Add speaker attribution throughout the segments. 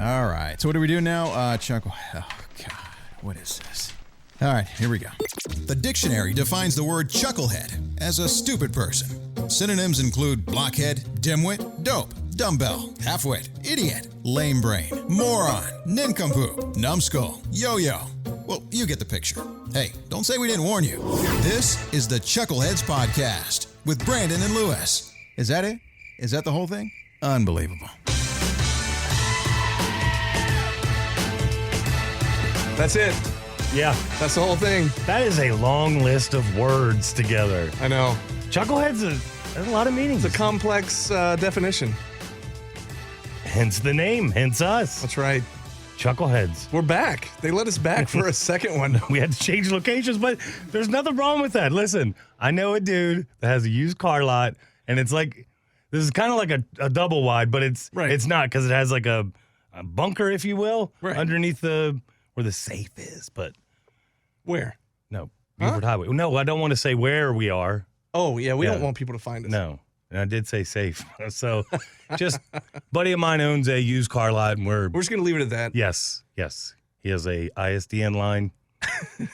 Speaker 1: All right. So what do we do now? Chuckle. Oh, God. What is this? All right. Here we go.
Speaker 2: The dictionary defines the word chucklehead as a stupid person. Synonyms include blockhead, dimwit, dope, dumbbell, halfwit, idiot, lame brain, moron, nincompoop, numbskull, yo-yo. Well, you get the picture. Hey, don't say we didn't warn you. This is the Chuckleheads Podcast with Brandon and Lewis.
Speaker 1: Is that it? Is that the whole thing? Unbelievable.
Speaker 3: That's it.
Speaker 4: Yeah.
Speaker 3: That's the whole thing.
Speaker 4: That is a long list of words together.
Speaker 3: I know.
Speaker 4: Chucklehead's has a lot of meanings.
Speaker 3: It's a complex definition.
Speaker 4: Hence the name, hence us.
Speaker 3: That's right.
Speaker 4: Chuckleheads.
Speaker 3: We're back. They let us back for a second one.
Speaker 4: We had to change locations, but there's nothing wrong with that. Listen, I know a dude that has a used car lot, and it's like, this is kind of like a double wide, but it's not, because it has like a bunker, if you will, underneath where the safe is. But
Speaker 3: where?
Speaker 4: No, Buford Highway. No, I don't want to say where we are.
Speaker 3: Oh, yeah, we don't want people to find us.
Speaker 4: No, and I did say safe. So just, buddy of mine owns a used car lot, and we're
Speaker 3: just going to leave it at that.
Speaker 4: Yes. He has a ISDN line.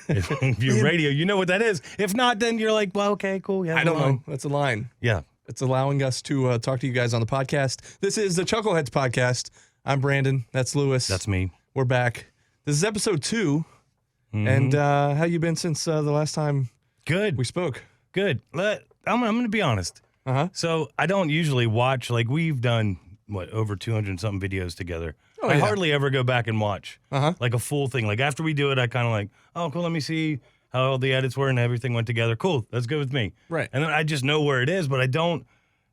Speaker 4: If you radio, you know what that is. If not, then you're like, well, okay, cool. Yeah,
Speaker 3: I don't know. That's a line.
Speaker 4: Yeah.
Speaker 3: It's allowing us to talk to you guys on the podcast. This is the Chuckleheads Podcast. I'm Brandon. That's Lewis.
Speaker 4: That's me.
Speaker 3: We're back. This is episode 2. Mm-hmm. And how you been since the last time
Speaker 4: Good.
Speaker 3: we spoke?
Speaker 4: Good. I'm going to be honest.
Speaker 3: Uh-huh.
Speaker 4: So I don't usually watch, like we've done, over 200-something videos together.
Speaker 3: Oh,
Speaker 4: I hardly ever go back and watch
Speaker 3: like
Speaker 4: a full thing. Like after we do it, I kind of like, oh, cool, let me see how all the edits were and everything went together. Cool, that's good with me.
Speaker 3: Right.
Speaker 4: And then I just know where it is, but I don't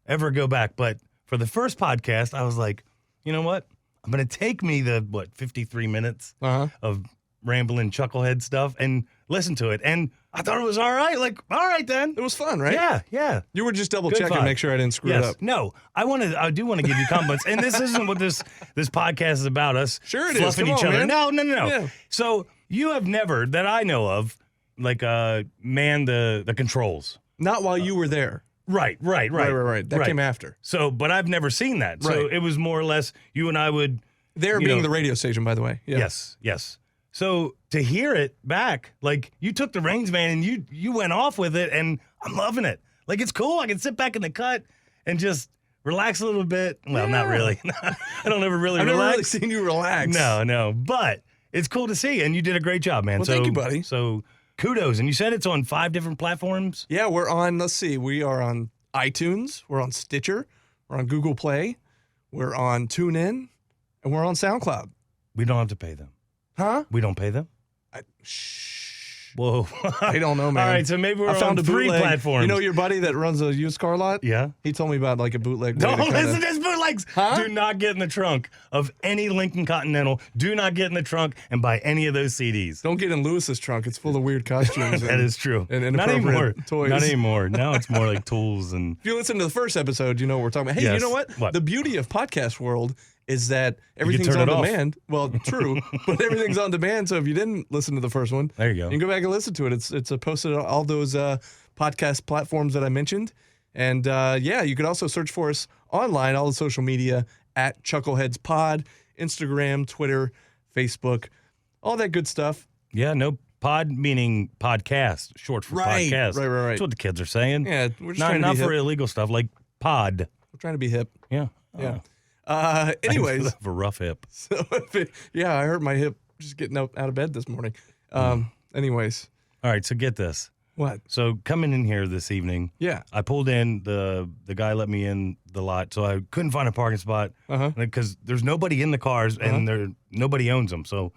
Speaker 4: ever go back. But for the first podcast, I was like, you know what? I'm going to take me the, 53 minutes of rambling chucklehead stuff and listen to it. And I thought it was all right. Like, all right then.
Speaker 3: It was fun, right?
Speaker 4: Yeah.
Speaker 3: You were just double checking to make sure I didn't screw it up.
Speaker 4: No, I do want to give you compliments. And this isn't what this podcast is about, us
Speaker 3: sure it
Speaker 4: fluffing
Speaker 3: is.
Speaker 4: each other.
Speaker 3: Man.
Speaker 4: No.
Speaker 3: Yeah.
Speaker 4: So you have never, that I know of, manned the controls.
Speaker 3: Not while you were there.
Speaker 4: Right.
Speaker 3: That came after.
Speaker 4: So, but I've never seen that.
Speaker 3: Right.
Speaker 4: So it was more or less you and I would.
Speaker 3: There being the radio station, by the way. Yeah.
Speaker 4: Yes. So to hear it back, like you took the reins, man, and you went off with it, and I'm loving it. Like it's cool. I can sit back in the cut and just relax a little bit. Well, not really. I don't ever really
Speaker 3: I've
Speaker 4: relax.
Speaker 3: never really seen you relax.
Speaker 4: No. But it's cool to see, and you did a great job, man.
Speaker 3: Well, thank you, buddy.
Speaker 4: So kudos. And you said it's on 5 different platforms?
Speaker 3: Yeah, we're on, let's see, we are on iTunes, we're on Stitcher, we're on Google Play, we're on TuneIn, and we're on SoundCloud.
Speaker 4: We don't have to pay them.
Speaker 3: Huh?
Speaker 4: We don't pay them?
Speaker 3: Shh.
Speaker 4: Whoa.
Speaker 3: I don't know, man.
Speaker 4: All right, so maybe we're on 3
Speaker 3: bootleg.
Speaker 4: platforms.
Speaker 3: You know your buddy that runs a used car lot?
Speaker 4: Yeah.
Speaker 3: He told me about like a bootleg.
Speaker 4: Don't listen to this bootlegs.
Speaker 3: Huh?
Speaker 4: Do not get in the trunk of any Lincoln Continental. Do not get in the trunk and buy any of those CDs.
Speaker 3: Don't get in Lewis's trunk. It's full of weird costumes.
Speaker 4: That is true.
Speaker 3: And
Speaker 4: not anymore.
Speaker 3: Toys.
Speaker 4: Not anymore. Now it's more like tools and.
Speaker 3: If you listen to the first episode, you know what we're talking about. Hey,
Speaker 4: Yes.
Speaker 3: you know what?
Speaker 4: What?
Speaker 3: The beauty of podcast world is that everything's
Speaker 4: turn
Speaker 3: on
Speaker 4: it off.
Speaker 3: demand. Well, true, but everything's on demand. So if you didn't listen to the first one,
Speaker 4: There you go.
Speaker 3: You can go back and listen to it. It's posted on all those podcast platforms that I mentioned. And you could also search for us online, all the social media at Chuckleheads Pod, Instagram, Twitter, Facebook, all that good stuff.
Speaker 4: Yeah, no pod meaning podcast, short for podcast.
Speaker 3: Right.
Speaker 4: That's what the kids are saying.
Speaker 3: Yeah, we're just
Speaker 4: not
Speaker 3: trying to be
Speaker 4: for
Speaker 3: hip.
Speaker 4: illegal stuff like pod.
Speaker 3: We're trying to be hip.
Speaker 4: Yeah.
Speaker 3: Yeah.
Speaker 4: Oh.
Speaker 3: Anyways.
Speaker 4: I have a rough hip.
Speaker 3: So, I hurt my hip just getting out of bed this morning. Anyways.
Speaker 4: All right, so get this.
Speaker 3: What?
Speaker 4: So coming in here this evening,
Speaker 3: Yeah.
Speaker 4: I pulled in, the guy let me in the lot, so I couldn't find a parking spot because there's nobody in the cars and nobody owns them. So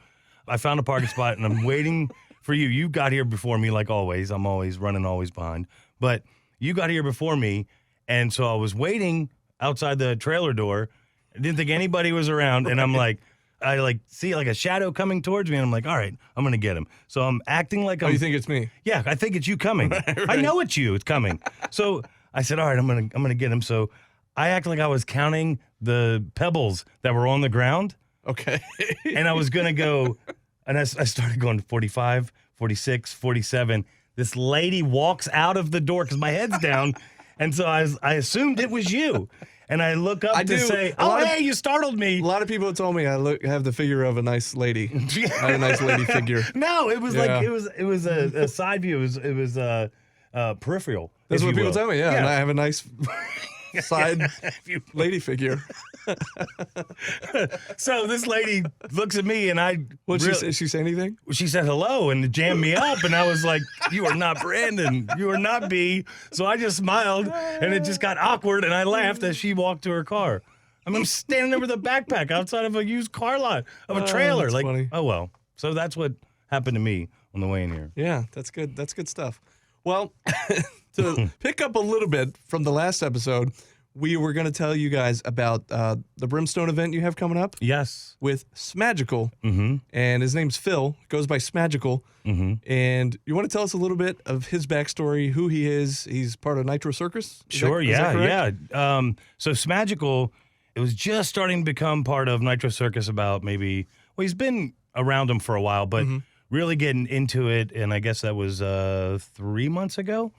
Speaker 4: I found a parking spot and I'm waiting for you. You got here before me like always. I'm always running, always behind. But you got here before me, and so I was waiting outside the trailer door. I didn't think anybody was around, and I'm like, I see like a shadow coming towards me, and I'm like, all right, I'm gonna get him. So I'm acting like I'm.
Speaker 3: Oh, you think it's me?
Speaker 4: Yeah, I think it's you coming.
Speaker 3: Right.
Speaker 4: I know it's you. It's coming. So I said, all right, I'm gonna get him. So I act like I was counting the pebbles that were on the ground.
Speaker 3: Okay.
Speaker 4: And I was gonna go, and I started going 45, 46, 47. This lady walks out of the door because my head's down, and so I assumed it was you. and I look up to say, "Oh, hey, you startled me."
Speaker 3: A lot of people have told me I have the figure of a nice lady. I have a nice lady figure.
Speaker 4: No, it was like it was a side view. It was peripheral.
Speaker 3: That's
Speaker 4: if
Speaker 3: what
Speaker 4: you
Speaker 3: people
Speaker 4: will.
Speaker 3: tell me. Yeah, and I have a nice side lady figure.
Speaker 4: So this lady looks at me, and
Speaker 3: Did she say anything?
Speaker 4: she said hello and jammed me up, and I was like, "You are not Brandon. You are not B." So I just smiled, and it just got awkward, and I laughed as she walked to her car. I'm standing there with a backpack outside of a used car lot of a trailer.
Speaker 3: That's
Speaker 4: Like,
Speaker 3: funny.
Speaker 4: oh well. So that's what happened to me on the way in here.
Speaker 3: Yeah, that's good. That's good stuff. Well, to pick up a little bit from the last episode, we were going to tell you guys about the Brimstone event you have coming up
Speaker 4: Yes.
Speaker 3: with Smagical.
Speaker 4: Mm-hmm.
Speaker 3: And his name's Phil, goes by Smagical.
Speaker 4: Mm-hmm.
Speaker 3: And you want to tell us a little bit of his backstory, who he is? He's part of Nitro Circus?
Speaker 4: Sure,
Speaker 3: Is that correct?
Speaker 4: yeah. So Smagical, it was just starting to become part of Nitro Circus about he's been around them for a while, but really getting into it, and I guess that was 3 months ago.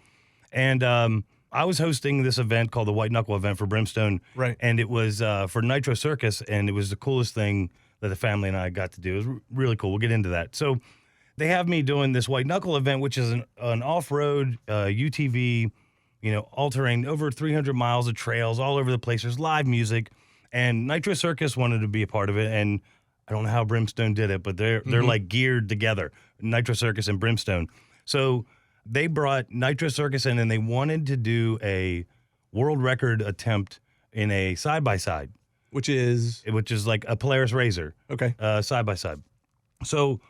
Speaker 4: And I was hosting this event called the White Knuckle event for Brimstone.
Speaker 3: Right.
Speaker 4: And it was for Nitro Circus, and it was the coolest thing that the family and I got to do. It was really cool. We'll get into that. So they have me doing this White Knuckle event, which is an off-road UTV, all-terrain, over 300 miles of trails all over the place. There's live music, and Nitro Circus wanted to be a part of it, and I don't know how Brimstone did it, but they're like geared together, Nitro Circus and Brimstone. So they brought Nitro Circus in, and they wanted to do a world record attempt in a side-by-side.
Speaker 3: Which is?
Speaker 4: Which is like a Polaris Razor.
Speaker 3: Okay.
Speaker 4: Side-by-side. So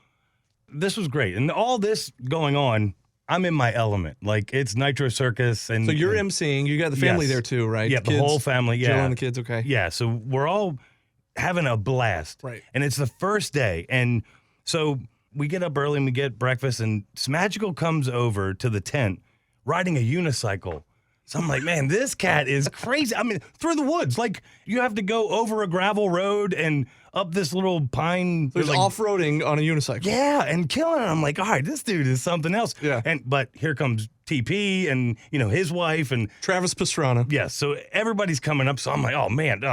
Speaker 4: this was great. And all this going on, I'm in my element. Like, it's Nitro Circus. And
Speaker 3: So you're emceeing. You got the family
Speaker 4: Yes.
Speaker 3: there too, right?
Speaker 4: Yeah, the whole family,
Speaker 3: Jill
Speaker 4: yeah.
Speaker 3: and the kids, okay.
Speaker 4: Yeah, so we're all having a blast.
Speaker 3: Right.
Speaker 4: And it's the first day. And so we get up early and we get breakfast, and Smagical comes over to the tent riding a unicycle. So I'm like, man, this cat is crazy. I mean, through the woods. Like, you have to go over a gravel road and up this little pine.
Speaker 3: There's
Speaker 4: like,
Speaker 3: off-roading on a unicycle.
Speaker 4: yeah, and killing it. I'm like, all right, this dude is something else.
Speaker 3: Yeah.
Speaker 4: But here comes TP and, his wife and
Speaker 3: Travis Pastrana.
Speaker 4: yeah, so everybody's coming up. So I'm like, oh man,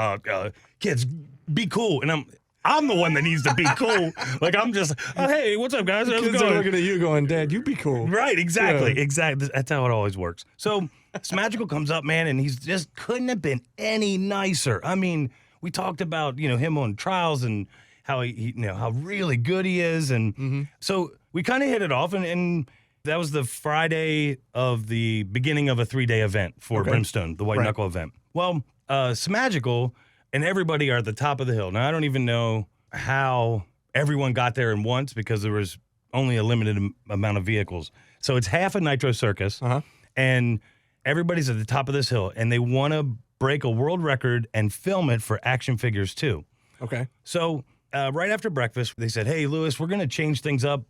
Speaker 4: kids, be cool. And I'm the one that needs to be cool. Like, I'm just, oh, hey, what's up, guys? How's it
Speaker 3: Kids are
Speaker 4: going?
Speaker 3: looking at you going, Dad, you be cool.
Speaker 4: Right, exactly,
Speaker 3: Yeah.
Speaker 4: exactly. That's how it always works. So Smagical comes up, man, and he's just couldn't have been any nicer. I mean, we talked about, him on trials and how he how really good he is. And so we kind of hit it off, and that was the Friday of the beginning of a 3-day event for Brimstone, the White
Speaker 3: Right.
Speaker 4: Knuckle event. Well, Smagical and everybody are at the top of the hill. Now, I don't even know how everyone got there in once because there was only a limited amount of vehicles. So it's half a Nitro Circus, and everybody's at the top of this hill, and they want to break a world record and film it for action figures too.
Speaker 3: Okay.
Speaker 4: So right after breakfast, they said, hey, Lewis, we're going to change things up.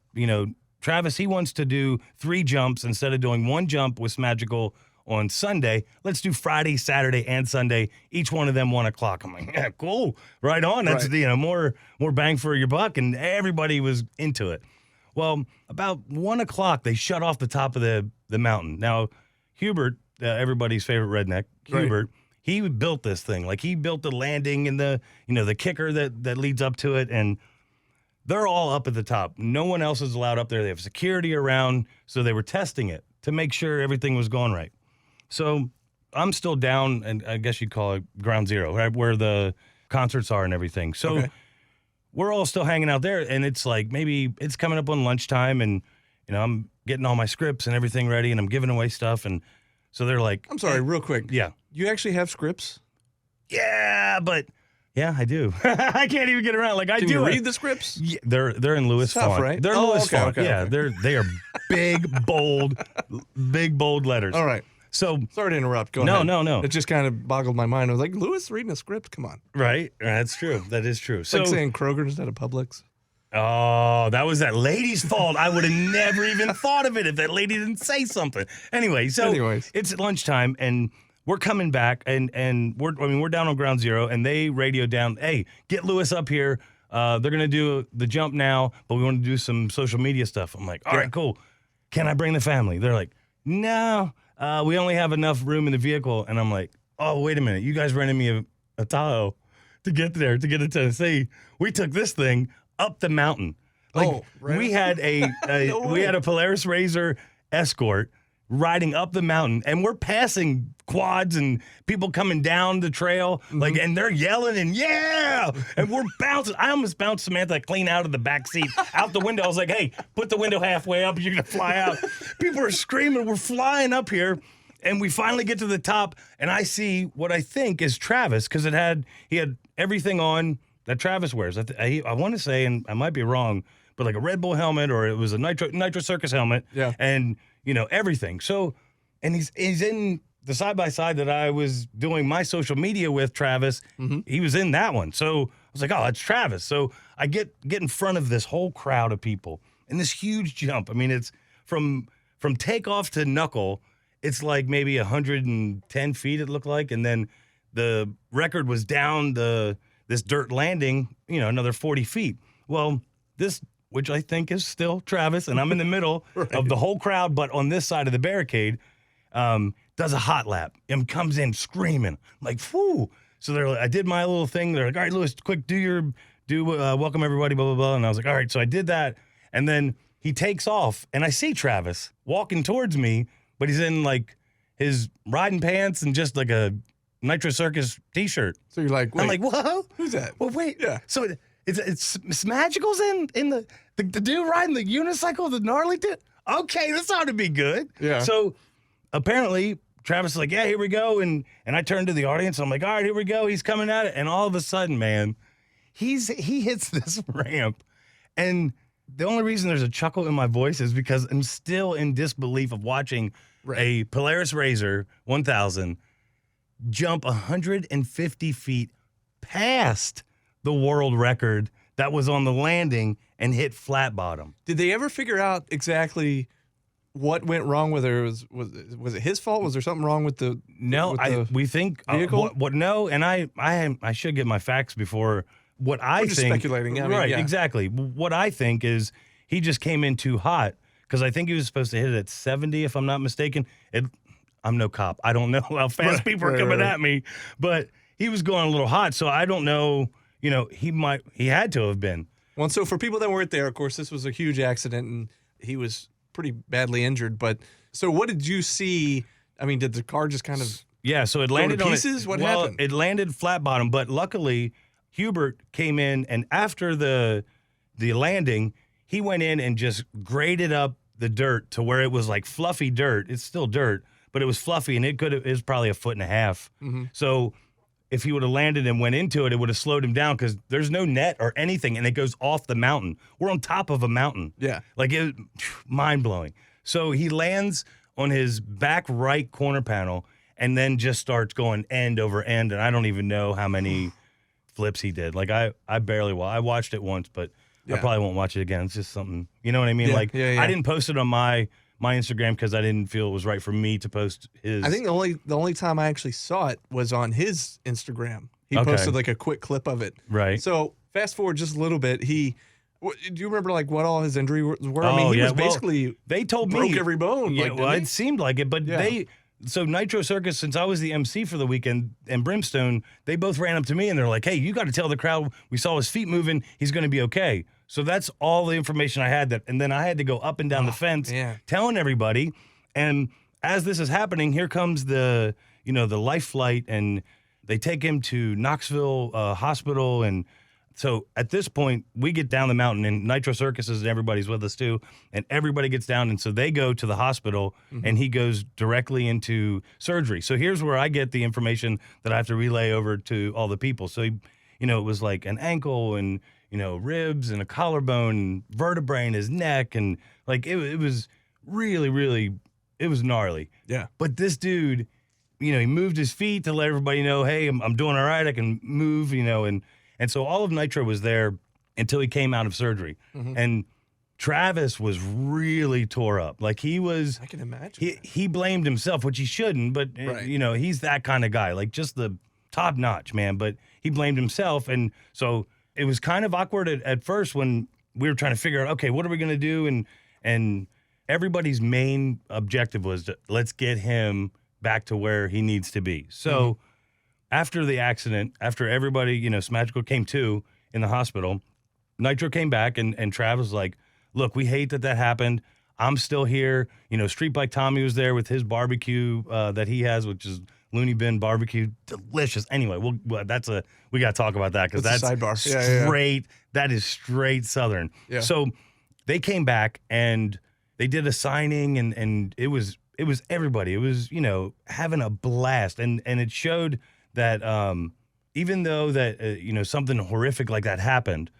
Speaker 4: Travis, he wants to do 3 jumps instead of doing 1 jump with Smagical on Sunday. Let's do Friday, Saturday, and Sunday. Each one of them 1 o'clock. I'm like, yeah, cool. Right on. That's, more bang for your buck. And everybody was into it. Well, about 1 o'clock, they shut off the top of the mountain. Now, Hubert, everybody's favorite redneck, Hubert, he built this thing. Like, he built the landing and the kicker that leads up to it. And they're all up at the top. No one else is allowed up there. They have security around. So they were testing it to make sure everything was going right. So I'm still down, and I guess you'd call it ground zero, right, where the concerts are and everything. So we're all still hanging out there, and it's like maybe it's coming up on lunchtime, and I'm getting all my scripts and everything ready, and I'm giving away stuff, and so they're like,
Speaker 3: I'm sorry, real quick.
Speaker 4: yeah,
Speaker 3: You actually have scripts?
Speaker 4: yeah, but yeah, I do. I can't even get around. Like, I
Speaker 3: Can
Speaker 4: do
Speaker 3: you
Speaker 4: it.
Speaker 3: read the scripts?
Speaker 4: Yeah, they're in Lewis
Speaker 3: Tough,
Speaker 4: font,
Speaker 3: right?
Speaker 4: They're
Speaker 3: Oh,
Speaker 4: Lewis
Speaker 3: okay,
Speaker 4: font.
Speaker 3: okay,
Speaker 4: Yeah,
Speaker 3: okay.
Speaker 4: they are big, bold letters.
Speaker 3: All right.
Speaker 4: So
Speaker 3: Sorry to interrupt. Go
Speaker 4: No,
Speaker 3: ahead.
Speaker 4: no.
Speaker 3: It just kind of boggled my mind. I was like, Lewis reading a script? Come on.
Speaker 4: right, that's true. That is true.
Speaker 3: It's
Speaker 4: So
Speaker 3: like saying Kroger instead of Publix.
Speaker 4: oh, that was that lady's fault. I would have never even thought of it if that lady didn't say something. Anyway, so
Speaker 3: Anyways.
Speaker 4: it's lunchtime, and we're coming back, and we're down on ground zero, and they radio down, hey, get Lewis up here. They're gonna do the jump now, but we want to do some social media stuff. I'm like, all right, cool. Can I bring the family? They're like, no, we only have enough room in the vehicle, and I'm like, oh, wait a minute. You guys rented me a Tahoe to get there, to get to Tennessee. We took this thing up the mountain. Like, we had we had a Polaris Razor Escort riding up the mountain, and we're passing quads and people coming down the trail, like, and they're yelling and and we're bouncing. I almost bounced Samantha clean out of the back seat, out the window. I was like, hey, put the window halfway up, you're gonna fly out. People are screaming, we're flying up here, and we finally get to the top, and I see what I think is Travis, because he had everything on that Travis wears. I want to say, and I might be wrong, but like a Red Bull helmet, or it was a Nitro Circus helmet, and everything. So, and he's in the side-by-side that I was doing my social media with, Travis. He was in that one. So I was like, oh, that's Travis. So I get in front of this whole crowd of people, and this huge jump. I mean, it's from takeoff to knuckle, it's like maybe 110 feet, it looked like, and then the record was down this dirt landing, another 40 feet. Well, this, which I think is still Travis, and I'm in the middle of the whole crowd, but on this side of the barricade, does a hot lap and comes in screaming, like, whoo. So I did my little thing. They're like, all right, Lewis, quick, do welcome everybody, blah, blah, blah. And I was like, all right. So I did that. And then he takes off, and I see Travis walking towards me, but he's in like his riding pants and just like a Nitro Circus t-shirt.
Speaker 3: So you're like, wait,
Speaker 4: I'm like, whoa.
Speaker 3: who's that?
Speaker 4: Well, wait.
Speaker 3: Yeah.
Speaker 4: So it's Smagical's in the dude riding the unicycle, the gnarly dude? Okay, this ought to be good. Yeah. So apparently Travis is like, yeah, here we go. And I turned to the audience. I'm like, all right, here we go. He's coming at it. And all of a sudden, man, he hits this ramp. And the only reason there's a chuckle in my voice is because I'm still in disbelief of watching a Polaris Razor 1000 jump 150 feet past the world record that was on the landing and hit flat bottom.
Speaker 3: Did they ever figure out exactly what went wrong? Whether it was it his fault? Was there something wrong with the
Speaker 4: we think
Speaker 3: vehicle?
Speaker 4: No, and I should get my facts before what I
Speaker 3: We're
Speaker 4: think.
Speaker 3: Just speculating,
Speaker 4: Exactly. What I think is he just came in too hot, because I think he was supposed to hit it at 70, if I'm not mistaken. I'm no cop. I don't know how fast people are coming at me, but he was going a little hot, so I don't know. He had to have been.
Speaker 3: Well, so for people that weren't there, of course, this was a huge accident, and he was pretty badly injured. But so what did you see? I mean, did the car just kind of
Speaker 4: so it landed
Speaker 3: go to pieces? What happened?
Speaker 4: It landed flat bottom, but luckily Hubert came in, and after the landing, he went in and just graded up the dirt to where it was like fluffy dirt. It's still dirt, but it was fluffy, and it was probably 1.5 feet. So if he would have landed and went into it, it would have slowed him down, because there's no net or anything, and it goes off the mountain. We're on top of a mountain.
Speaker 3: Yeah.
Speaker 4: Like, it, mind-blowing. So he lands on his back right corner panel and then just starts going end over end, and I don't even know how many flips he did. Like, I barely I watched it once, but I probably won't watch it again. It's just something, you know what I mean? I didn't post it on my Instagram because I didn't feel it was right for me to post his.
Speaker 3: I think the only time I actually saw it was on his Instagram. He posted like a quick clip of it.
Speaker 4: Right.
Speaker 3: So fast forward just a little bit. Do you remember like what all his injuries were? I mean, he was basically
Speaker 4: they told
Speaker 3: broke
Speaker 4: me
Speaker 3: every bone.
Speaker 4: Yeah,
Speaker 3: like,
Speaker 4: well, it seemed like it, but So Nitro Circus, since I was the MC for the weekend, and Brimstone, they both ran up to me and they're like, hey, you got to tell the crowd we saw his feet moving. He's going to be okay. So that's all the information I had. And then I had to go up and down the fence telling everybody. And as this is happening, here comes the life flight, and they take him to Knoxville Hospital. And so at this point, we get down the mountain, and Nitro Circus and everybody's with us too, and everybody gets down, and so they go to the hospital, and he goes directly into surgery. So here's where I get the information that I have to relay over to all the people. So, it was like an ankle and, ribs and a collarbone and vertebrae in his neck, and like it was really, really, it was gnarly.
Speaker 3: Yeah.
Speaker 4: But this dude, he moved his feet to let everybody know, hey, I'm doing all right, I can move, and so all of Nitro was there until he came out of surgery. And Travis was really tore up. Like, he was...
Speaker 3: I can imagine.
Speaker 4: He blamed himself, which he shouldn't, but, he's that kind of guy. Like, just the top notch, man. But he blamed himself. And so it was kind of awkward at first when we were trying to figure out, okay, what are we going to do? And everybody's main objective was let's get him back to where he needs to be. So after the accident, after everybody, Smagical came to in the hospital, Nitro came back and Travis was like, look, we hate that happened. I'm still here. Street Bike Tommy was there with his barbecue that he has, which is Looney Bin barbecue. Delicious. Anyway, we got to talk about that because that's
Speaker 3: a sidebar.
Speaker 4: Straight. That is straight Southern.
Speaker 3: Yeah.
Speaker 4: So they came back and they did a signing and it was everybody. It was, having a blast. And it showed that even though that, something horrific like that happened,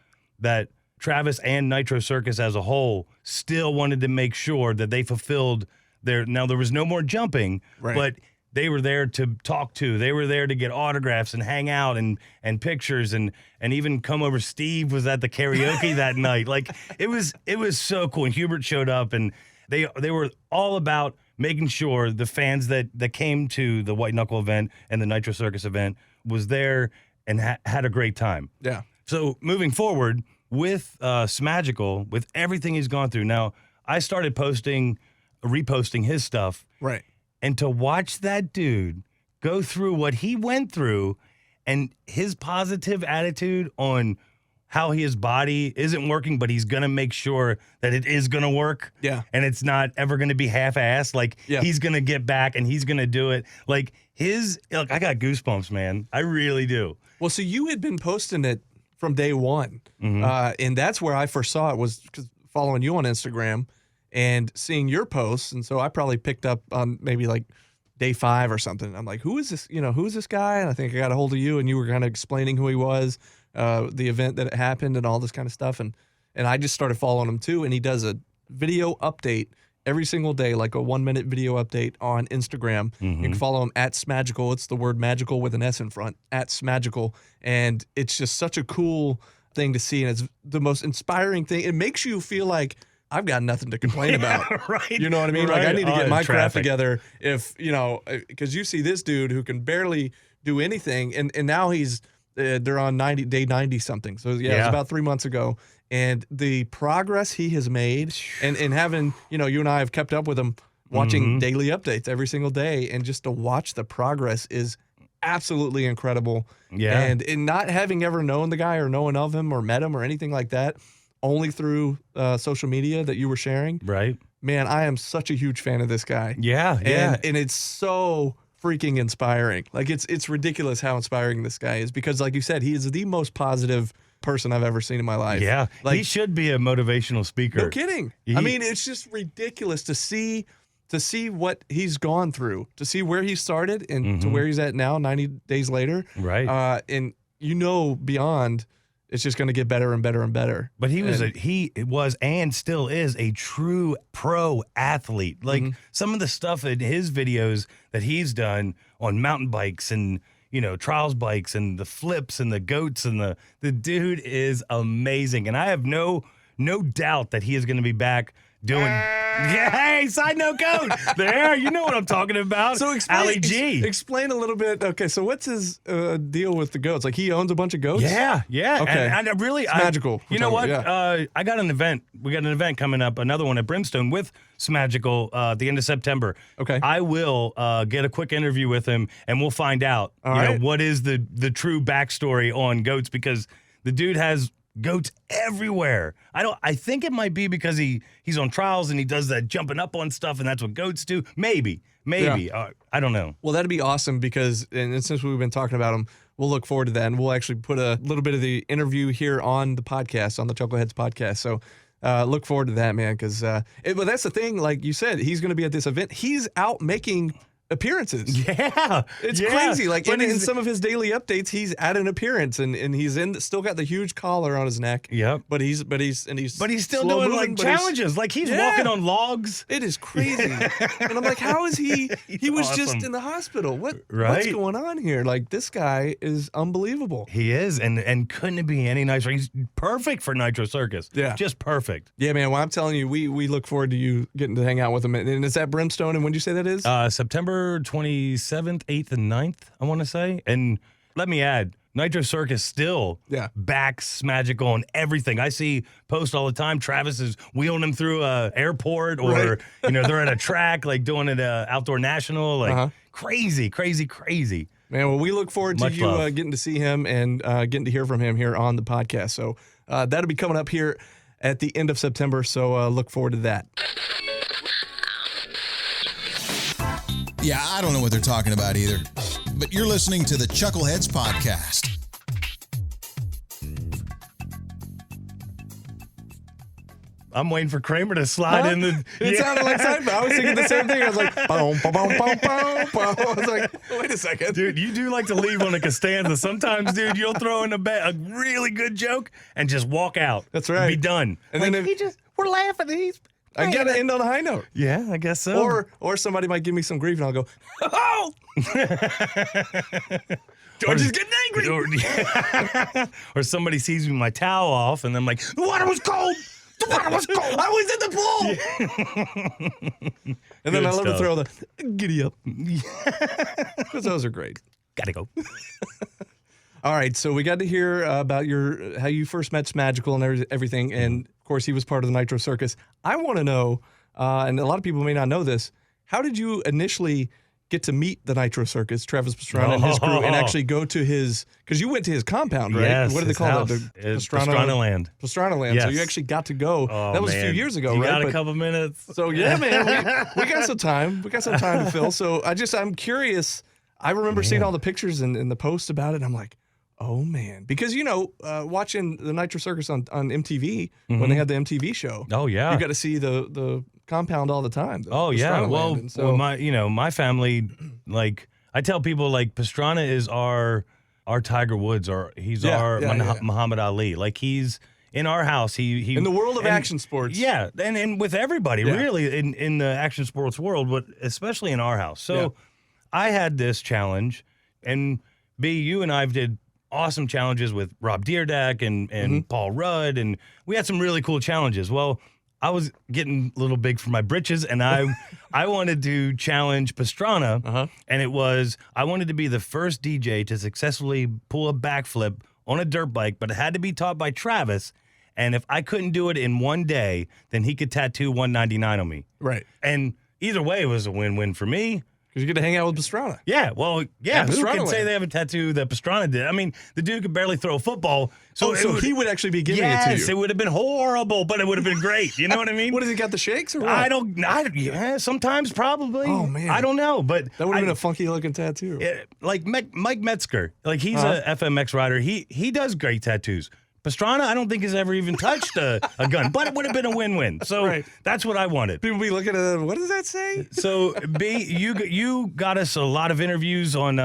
Speaker 4: that Travis and Nitro Circus as a whole still wanted to make sure that they fulfilled now there was no more jumping,
Speaker 3: right.
Speaker 4: But they were there to talk to. They were there to get autographs and hang out and pictures and even come over. Steve was at the karaoke that night. Like it was so cool. And Hubert showed up and they were all about making sure the fans that came to the White Knuckle event and the Nitro Circus event was there and had a great time.
Speaker 3: Yeah.
Speaker 4: So moving forward with Smagical, with everything he's gone through, now I started reposting his stuff.
Speaker 3: Right.
Speaker 4: And to watch that dude go through what he went through and his positive attitude on how his body isn't working, but he's going to make sure that it is going to work.
Speaker 3: Yeah.
Speaker 4: And it's not ever going to be half-assed. Like, he's going to get back and he's going to do it. Like, I got goosebumps, man. I really do.
Speaker 3: Well, so you had been posting it from day one. And that's where I first saw it, was following you on Instagram and seeing your posts. And so I probably picked up on maybe like day 5 or something. I'm like, who is this? Who is this guy? And I think I got a hold of you and you were kind of explaining who he was, the event that it happened and all this kind of stuff. And I just started following him too. And he does a video update every single day, like a 1-minute video update on Instagram. You can follow him at Smagical. It's the word magical with an S in front, at Smagical. And it's just such a cool thing to see. And it's the most inspiring thing. It makes you feel like I've got nothing to complain about.
Speaker 4: Right.
Speaker 3: You know what I mean?
Speaker 4: Right.
Speaker 3: Like I need to get my crap
Speaker 4: Traffic.
Speaker 3: together because you see this dude who can barely do anything. And now they're on day 90 something. So it was about 3 months ago. And the progress he has made and having, you and I have kept up with him watching daily updates every single day. And just to watch the progress is absolutely incredible.
Speaker 4: Yeah.
Speaker 3: And in not having ever known the guy or knowing of him or met him or anything like that, only through social media that you were sharing.
Speaker 4: Right.
Speaker 3: Man, I am such a huge fan of this guy.
Speaker 4: Yeah.
Speaker 3: And it's so freaking inspiring. Like it's ridiculous how inspiring this guy is because like you said, he is the most positive person I've ever seen in my life.
Speaker 4: Yeah.
Speaker 3: Like,
Speaker 4: he should be a motivational speaker.
Speaker 3: no kidding. I mean, it's just ridiculous to see what he's gone through, to see where he started and to where he's at now 90 days later.
Speaker 4: Right.
Speaker 3: And beyond, it's just going to get better and better and better.
Speaker 4: But he was and still is a true pro athlete. Like some of the stuff in his videos that he's done on mountain bikes and trials bikes and the flips and the goats and the dude is amazing. And I have no doubt that he is going to be back doing. Hey, side note code. There, you know what I'm talking about.
Speaker 3: So
Speaker 4: Ali G.
Speaker 3: Explain a little bit. Okay, so what's his deal with the goats? Like he owns a bunch of goats?
Speaker 4: Yeah.
Speaker 3: Okay.
Speaker 4: And I really,
Speaker 3: Smagical.
Speaker 4: You know what?
Speaker 3: Yeah.
Speaker 4: I got an event. We got an event coming up, another one at Brimstone with Smagical at the end of September.
Speaker 3: Okay.
Speaker 4: I will get a quick interview with him, and we'll find out what is the true backstory on goats, because the dude has goats everywhere. I think it might be because he's on trials and he does that jumping up on stuff, and that's what goats do. Maybe.
Speaker 3: Yeah.
Speaker 4: I don't know.
Speaker 3: Well, that'd be awesome because, and since we've been talking about him, we'll look forward to that, and we'll actually put a little bit of the interview here on the podcast, on the Chuckleheads podcast. So look forward to that, man, because but that's the thing, like you said, he's going to be at this event. He's out making appearances.
Speaker 4: Yeah.
Speaker 3: It's
Speaker 4: yeah.
Speaker 3: crazy. Like
Speaker 4: But
Speaker 3: in some of his daily updates, he's at an appearance and he's still got the huge collar on his neck.
Speaker 4: Yep.
Speaker 3: But he's
Speaker 4: still
Speaker 3: slow
Speaker 4: doing
Speaker 3: moving,
Speaker 4: like
Speaker 3: but he's-
Speaker 4: challenges. Like he's walking on logs.
Speaker 3: It is crazy. And I'm like, how is he? He was just
Speaker 4: awesome.
Speaker 3: in the hospital. What's
Speaker 4: Right.
Speaker 3: going on here? Like this guy is unbelievable.
Speaker 4: He is, and couldn't it be any nicer? He's perfect for Nitro Circus.
Speaker 3: Yeah.
Speaker 4: Just perfect.
Speaker 3: Yeah, man. Well, I'm telling you, we look forward to you getting to hang out with him. And is that Brimstone? And when did you say that is?
Speaker 4: September 27th, 8th, and 9th, I want to say. And let me add, Nitro Circus still backs Smagical and everything. I see posts all the time. Travis is wheeling them through a airport, or they're at a track, like doing it outdoor national, like crazy.
Speaker 3: Man, well, we look forward to you getting to see him and getting to hear from him here on the podcast. So that'll be coming up here at the end of September. So look forward to that.
Speaker 2: Yeah, I don't know what they're talking about either. But you're listening to the Chuckleheads Podcast.
Speaker 4: I'm waiting for Kramer to slide in the...
Speaker 3: It sounded like Seinfeld. I was thinking the same thing. I was like, boom, boom, boom, boom, boom, boom. I was like, wait a second.
Speaker 4: Dude, you do like to leave on a Costanza. Sometimes, dude, you'll throw in a really good joke and just walk out.
Speaker 3: That's right.
Speaker 4: Be done.
Speaker 3: And then
Speaker 4: we're laughing.
Speaker 3: I got to end on a high note.
Speaker 4: Yeah, I guess so.
Speaker 3: Or somebody might give me some grief and I'll go, oh! George is getting angry.
Speaker 4: Or somebody sees me with my towel off and I'm like, the water was cold. The water was cold.
Speaker 3: I was in the pool. And then I love to throw the giddy up. Because those are great.
Speaker 4: Gotta go.
Speaker 3: All right, so we got to hear about how you first met Smagical and everything, and of course he was part of the Nitro Circus. I want to know, and a lot of people may not know this, how did you initially get to meet the Nitro Circus, Travis Pastrana and his crew, and actually go to because you went to his compound, right?
Speaker 4: Yes,
Speaker 3: what do they call it?
Speaker 4: Pastrana Land.
Speaker 3: Pastrana Land.
Speaker 4: Yes.
Speaker 3: So you actually got to go. That was a few years ago,
Speaker 4: you
Speaker 3: right?
Speaker 4: Got a couple minutes.
Speaker 3: So yeah, man, we got some time. We got some time to fill. So I'm curious. I remember seeing all the pictures and the posts about it. And I'm like, oh man, because watching the Nitro Circus on MTV when they had the MTV show.
Speaker 4: Oh yeah,
Speaker 3: you got to see the compound all the time.
Speaker 4: Well, my family, like I tell people, like Pastrana is our Tiger Woods, or he's our Muhammad Ali. Like he's in our house. He
Speaker 3: in the world of action sports.
Speaker 4: Yeah, and with everybody really in the action sports world, but especially in our house. So I had this challenge, and you and I did awesome challenges with Rob Deerdack and Paul Rudd, and we had some really cool challenges. Well, I was getting a little big for my britches, and I wanted to challenge Pastrana, and I wanted to be the first DJ to successfully pull a backflip on a dirt bike, but it had to be taught by Travis, and if I couldn't do it in one day, then he could tattoo 199 on me.
Speaker 3: Right.
Speaker 4: And either way, it was a win-win for me.
Speaker 3: Because you get to hang out with Pastrana.
Speaker 4: Yeah, well, who can say they have a tattoo that Pastrana did? I mean, the dude could barely throw a football. So
Speaker 3: he would actually be giving it to you.
Speaker 4: Yes, it would have been horrible, but it would have been great. You know what I mean?
Speaker 3: What, has he got the shakes or what?
Speaker 4: Sometimes probably.
Speaker 3: Oh, man.
Speaker 4: I don't know, but...
Speaker 3: That would have been a funky-looking tattoo.
Speaker 4: Like Mike Metzger, like he's a FMX rider. He does great tattoos. Pastrana, I don't think has ever even touched a gun, but it would have been a win-win. So that's what I wanted.
Speaker 3: People be looking at it, what does that say?
Speaker 4: So you got us a lot of interviews on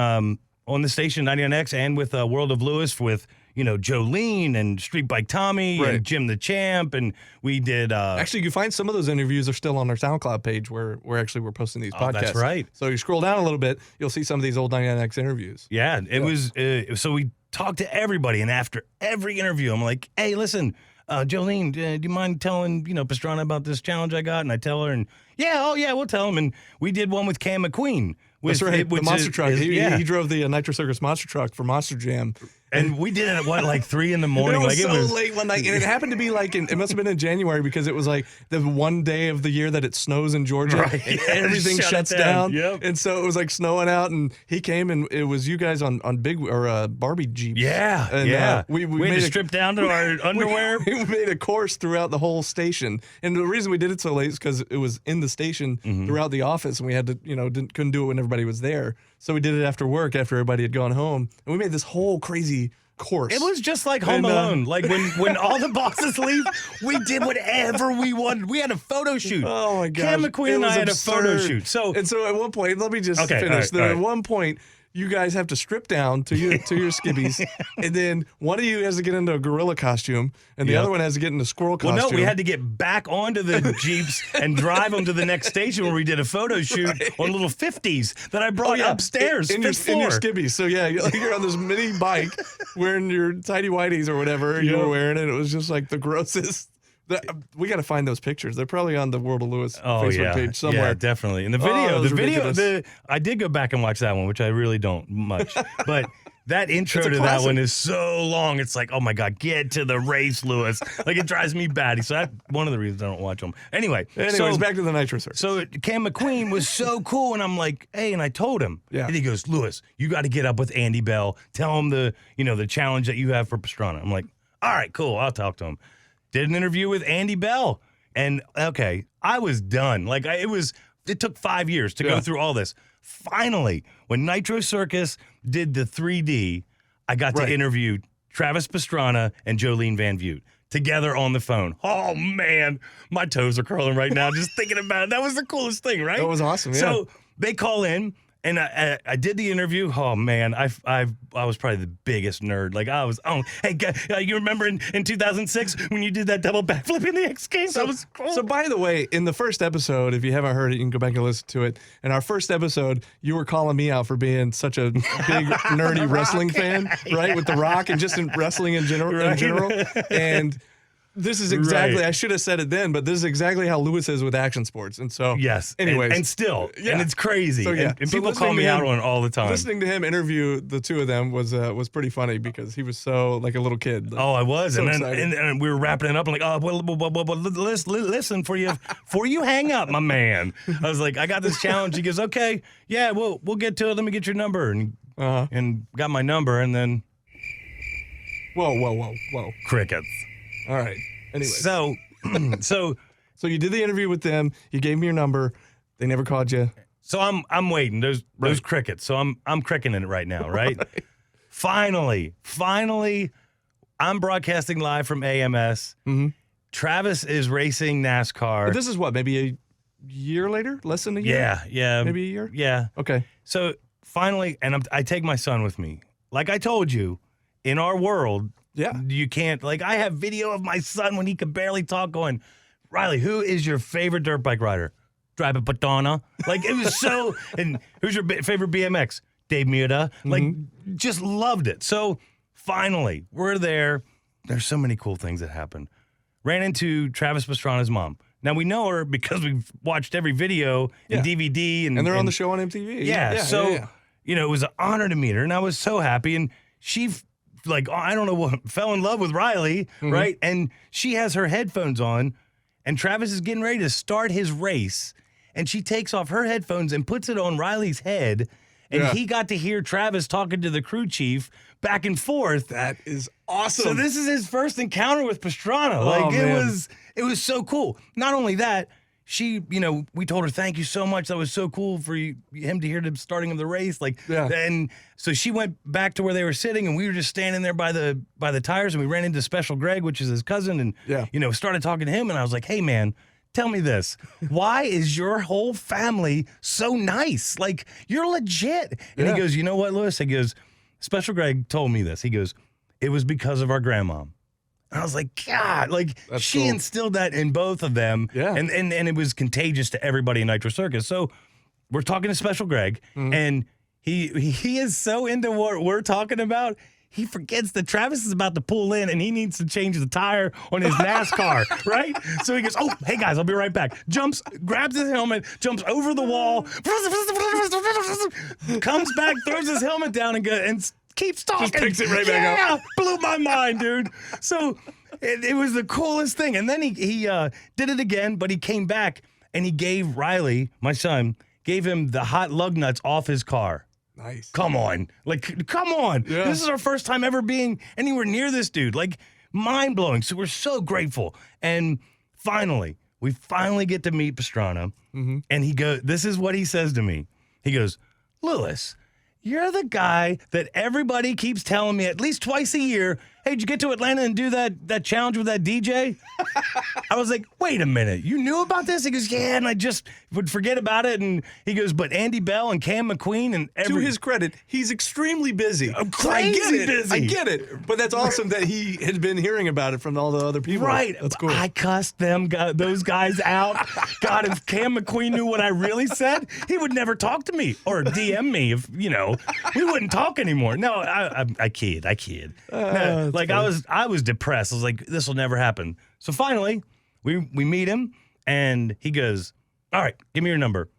Speaker 4: the station 99X and with World of Lewis with Jolene and Street Bike Tommy and Jim the Champ, and we did.
Speaker 3: Actually, you find some of those interviews are still on our SoundCloud page where we're posting these podcasts.
Speaker 4: That's right.
Speaker 3: So you scroll down a little bit, you'll see some of these old 99X interviews.
Speaker 4: Yeah, it was. So we talked to everybody, and after every interview, I'm like, "Hey, listen, Jolene, do you mind telling Pastrana about this challenge I got?" And I tell her, and we'll tell him. And we did one with Cam McQueen.
Speaker 3: That's right, the monster truck. He drove the Nitro Circus monster truck for Monster Jam.
Speaker 4: And we did it at like 3 a.m. It
Speaker 3: was so late one night, and it happened to be like it must have been in January because it was like the one day of the year that it snows in Georgia, and everything shuts down.
Speaker 4: Yep.
Speaker 3: And so it was like snowing out, and he came, and it was you guys on big or Barbie Jeeps.
Speaker 4: Yeah,
Speaker 3: and, we
Speaker 4: had to strip down to our underwear.
Speaker 3: We made a course throughout the whole station, and the reason we did it so late is because it was in the station throughout the office, and we had to couldn't do it when everybody was there. So we did it after work, after everybody had gone home, and we made this whole crazy course.
Speaker 4: It was just like Home Alone. Like when all the bosses leave, we did whatever we wanted. We had a photo shoot.
Speaker 3: Oh my God!
Speaker 4: Cam McQueen and I had a photo shoot. So
Speaker 3: at one point, let me just finish. At one point, you guys have to strip down to your skibbies, and then one of you has to get into a gorilla costume, and the other one has to get into a squirrel costume.
Speaker 4: Well, no, we had to get back onto the Jeeps and drive them to the next station where we did a photo shoot on little 50s that I brought upstairs
Speaker 3: in your skibbies. So you're on this mini bike wearing your tidy whities or whatever you were wearing, and it was just like the grossest. We got to find those pictures. They're probably on the World of Lewis Facebook page somewhere.
Speaker 4: Yeah, definitely. And the video, I did go back and watch that one, which I really don't much. But That intro to that one is so long. It's like, oh my God, get to the race, Lewis. Like, it drives me batty. So that's one of the reasons I don't watch them. Anyways,
Speaker 3: back to the Nitro Circus.
Speaker 4: So Cam McQueen was so cool, and I'm like, hey, and I told him.
Speaker 3: Yeah.
Speaker 4: And he goes, Lewis, you got to get up with Andy Bell. Tell him the challenge that you have for Pastrana. I'm like, all right, cool. I'll talk to him. Did an interview with Andy Bell. And, okay, I was done. Like, it took 5 years to go through all this. Finally, when Nitro Circus did the 3D, I got to interview Travis Pastrana and Jolene Van Vliet together on the phone. Oh, man, my toes are curling right now just thinking about it. That was the coolest thing, right?
Speaker 3: That was awesome, yeah.
Speaker 4: So they call in, and I did the interview. Oh, man, I was probably the biggest nerd. Like, I was, hey, you remember in 2006 when you did that double backflip in the X Games? That was cool.
Speaker 3: So, by the way, in the first episode, if you haven't heard it, you can go back and listen to it. In our first episode, you were calling me out for being such a big, nerdy wrestling fan, right? With The Rock and just in wrestling in general. And this is exactly, I should have said it then, but this is exactly how Lewis is with action sports. And so,
Speaker 4: yes.
Speaker 3: Anyways.
Speaker 4: And still, and it's crazy.
Speaker 3: So, yeah.
Speaker 4: And
Speaker 3: So
Speaker 4: people call me out on it all the time.
Speaker 3: Listening to him interview the two of them was pretty funny because he was so like a little kid. Like,
Speaker 4: I was.
Speaker 3: so
Speaker 4: and we were wrapping it up. I'm like, listen, for you hang up, my man. I was like, I got this challenge. He goes, okay, yeah, we'll get to it. Let me get your number. And got my number, and then
Speaker 3: Whoa.
Speaker 4: crickets.
Speaker 3: All right. Anyway.
Speaker 4: So
Speaker 3: you did the interview with them. You gave me your number. They never called you.
Speaker 4: So I'm waiting. There's crickets. So I'm cricking it right now, right? Finally, I'm broadcasting live from AMS.
Speaker 3: Mm-hmm.
Speaker 4: Travis is racing NASCAR.
Speaker 3: But this is what, maybe a year later? Less than a year?
Speaker 4: Yeah.
Speaker 3: Maybe a year?
Speaker 4: Yeah.
Speaker 3: Okay.
Speaker 4: So finally, and I take my son with me. Like I told you, in our world, you can't, like, I have video of my son when he could barely talk going, Riley, who is your favorite dirt bike rider? Travis Pastrana. Like, it was so, and who's your favorite BMX? Dave Muda. Like, just loved it. So finally, we're there. There's so many cool things that happen. Ran into Travis Pastrana's mom. Now, we know her because we've watched every video and DVD. And
Speaker 3: they're on the show on MTV.
Speaker 4: So, it was an honor to meet her, and I was so happy. And she, I don't know what, fell in love with Riley, right? And she has her headphones on, and Travis is getting ready to start his race, and she takes off her headphones and puts it on Riley's head, and he got to hear Travis talking to the crew chief back and forth.
Speaker 3: That is awesome.
Speaker 4: So this is his first encounter with Pastrana. It was so cool. Not only that, she, we told her, thank you so much. That was so cool for him to hear the starting of the race. And so she went back to where they were sitting, and we were just standing there by the tires, and we ran into Special Greg, which is his cousin, and, started talking to him. And I was like, hey, man, tell me this. Why is your whole family so nice? Like, you're legit. And he goes, you know what, Lewis? He goes, Special Greg told me this. He goes, it was because of our grandma. And I was like, God,
Speaker 3: That's
Speaker 4: she
Speaker 3: cool.
Speaker 4: instilled that in both of them.
Speaker 3: Yeah.
Speaker 4: And it was contagious to everybody in Nitro Circus. So we're talking to Special Greg, and he is so into what we're talking about, he forgets that Travis is about to pull in and he needs to change the tire on his NASCAR, right? So he goes, oh, hey guys, I'll be right back. Jumps, grabs his helmet, jumps over the wall, comes back, throws his helmet down and keeps talking.
Speaker 3: Just picks it right back up.
Speaker 4: Blew my mind, dude. So it was the coolest thing. And then he did it again, but he came back and he gave Riley, my son, gave him the hot lug nuts off his car.
Speaker 3: Nice.
Speaker 4: Come on. Come on.
Speaker 3: Yeah.
Speaker 4: This is our first time ever being anywhere near this dude. Mind-blowing. So we're so grateful. And we finally get to meet Pastrana. And this is what he says to me. He goes, Lewis, you're the guy that everybody keeps telling me at least twice a year, hey, did you get to Atlanta and do that challenge with that DJ? I was like, wait a minute, you knew about this? He goes, yeah, and I just would forget about it. And he goes, but Andy Bell and Cam McQueen and
Speaker 3: To his credit, he's extremely busy.
Speaker 4: Crazy busy.
Speaker 3: I get it. But that's awesome that he had been hearing about it from all the other people.
Speaker 4: Right.
Speaker 3: That's cool.
Speaker 4: I cussed those guys out. God, if Cam McQueen knew what I really said, he would never talk to me or DM me if, we wouldn't talk anymore. No, I kid. I was depressed. I was like, this will never happen. So finally, we meet him, and he goes, all right, give me your number.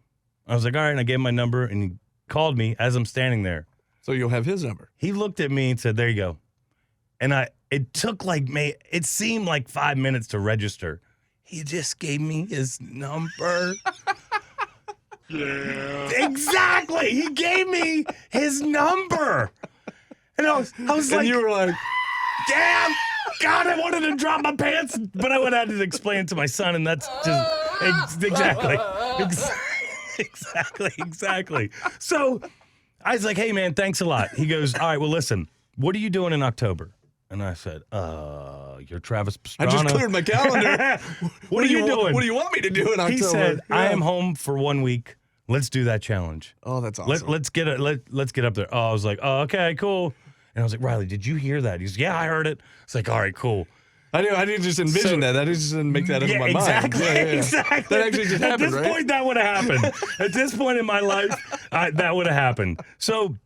Speaker 4: I was like, all right, and I gave him my number, and he called me as I'm standing there.
Speaker 3: So you'll have his number.
Speaker 4: He looked at me and said, there you go. And it took it seemed like 5 minutes to register. He just gave me his number. Yeah. Exactly. He gave me his number. And I was like,
Speaker 3: and you were like,
Speaker 4: damn, God, I wanted to drop my pants, but I would have to explain it to my son, and that's just exactly. So I was like, hey, man, thanks a lot. He goes, all right, well, listen, what are you doing in October? And I said, you're Travis Pastrana.
Speaker 3: I just cleared my calendar.
Speaker 4: What are you doing?
Speaker 3: What do you want me to do in October?
Speaker 4: He said, I am home for 1 week. Let's do that challenge.
Speaker 3: Oh, that's awesome.
Speaker 4: Let's get up there. Oh, I was like, oh, okay, cool. And I was like, Riley, did you hear that? He's, yeah, I heard it. It's like, all right, cool.
Speaker 3: I didn't just envision that. I just didn't make that up in my mind. Yeah,
Speaker 4: exactly.
Speaker 3: That actually just happened,
Speaker 4: At this point, that would have happened. At this point in my life, that would have happened. So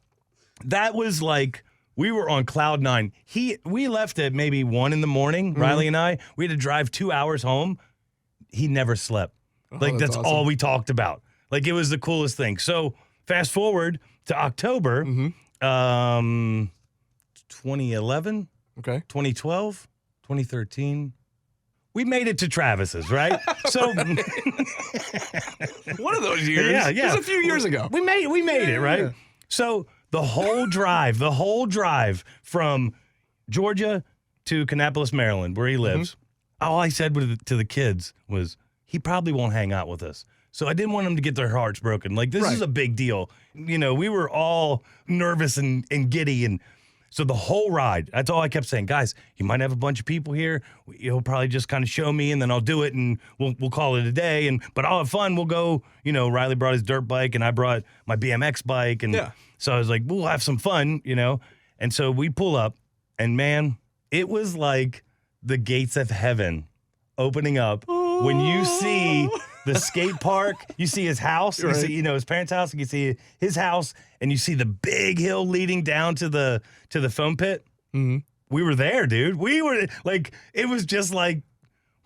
Speaker 4: that was like, we were on cloud nine. We left at maybe 1 a.m, Riley and I. We had to drive 2 hours home. He never slept. That's
Speaker 3: awesome.
Speaker 4: all we talked about. Like, it was the coolest thing. So fast forward to October, 2011, 2012, 2013. We made it to Travis's, right? So
Speaker 3: one of those years.
Speaker 4: Yeah.
Speaker 3: It was a few years ago.
Speaker 4: We made it, right? Yeah. So the whole drive from Georgia to Kannapolis, Maryland, where he lives, all I said to the kids was, he probably won't hang out with us. So I didn't want them to get their hearts broken. Like, this is a big deal. You know, we were all nervous and giddy. And so the whole ride, that's all I kept saying. Guys, you might have a bunch of people here. You'll probably just kind of show me, and then I'll do it, and we'll call it a day. But I'll have fun. We'll go, Riley brought his dirt bike, and I brought my BMX bike. And so I was like, we'll have some fun, And so we pull up, and man, it was like the gates of heaven opening up when you see the skate park, you see his house, you see, his parents' house, and you see his house, and you see the big hill leading down to the foam pit. Mm-hmm. We were there, dude. We were like, it was just like,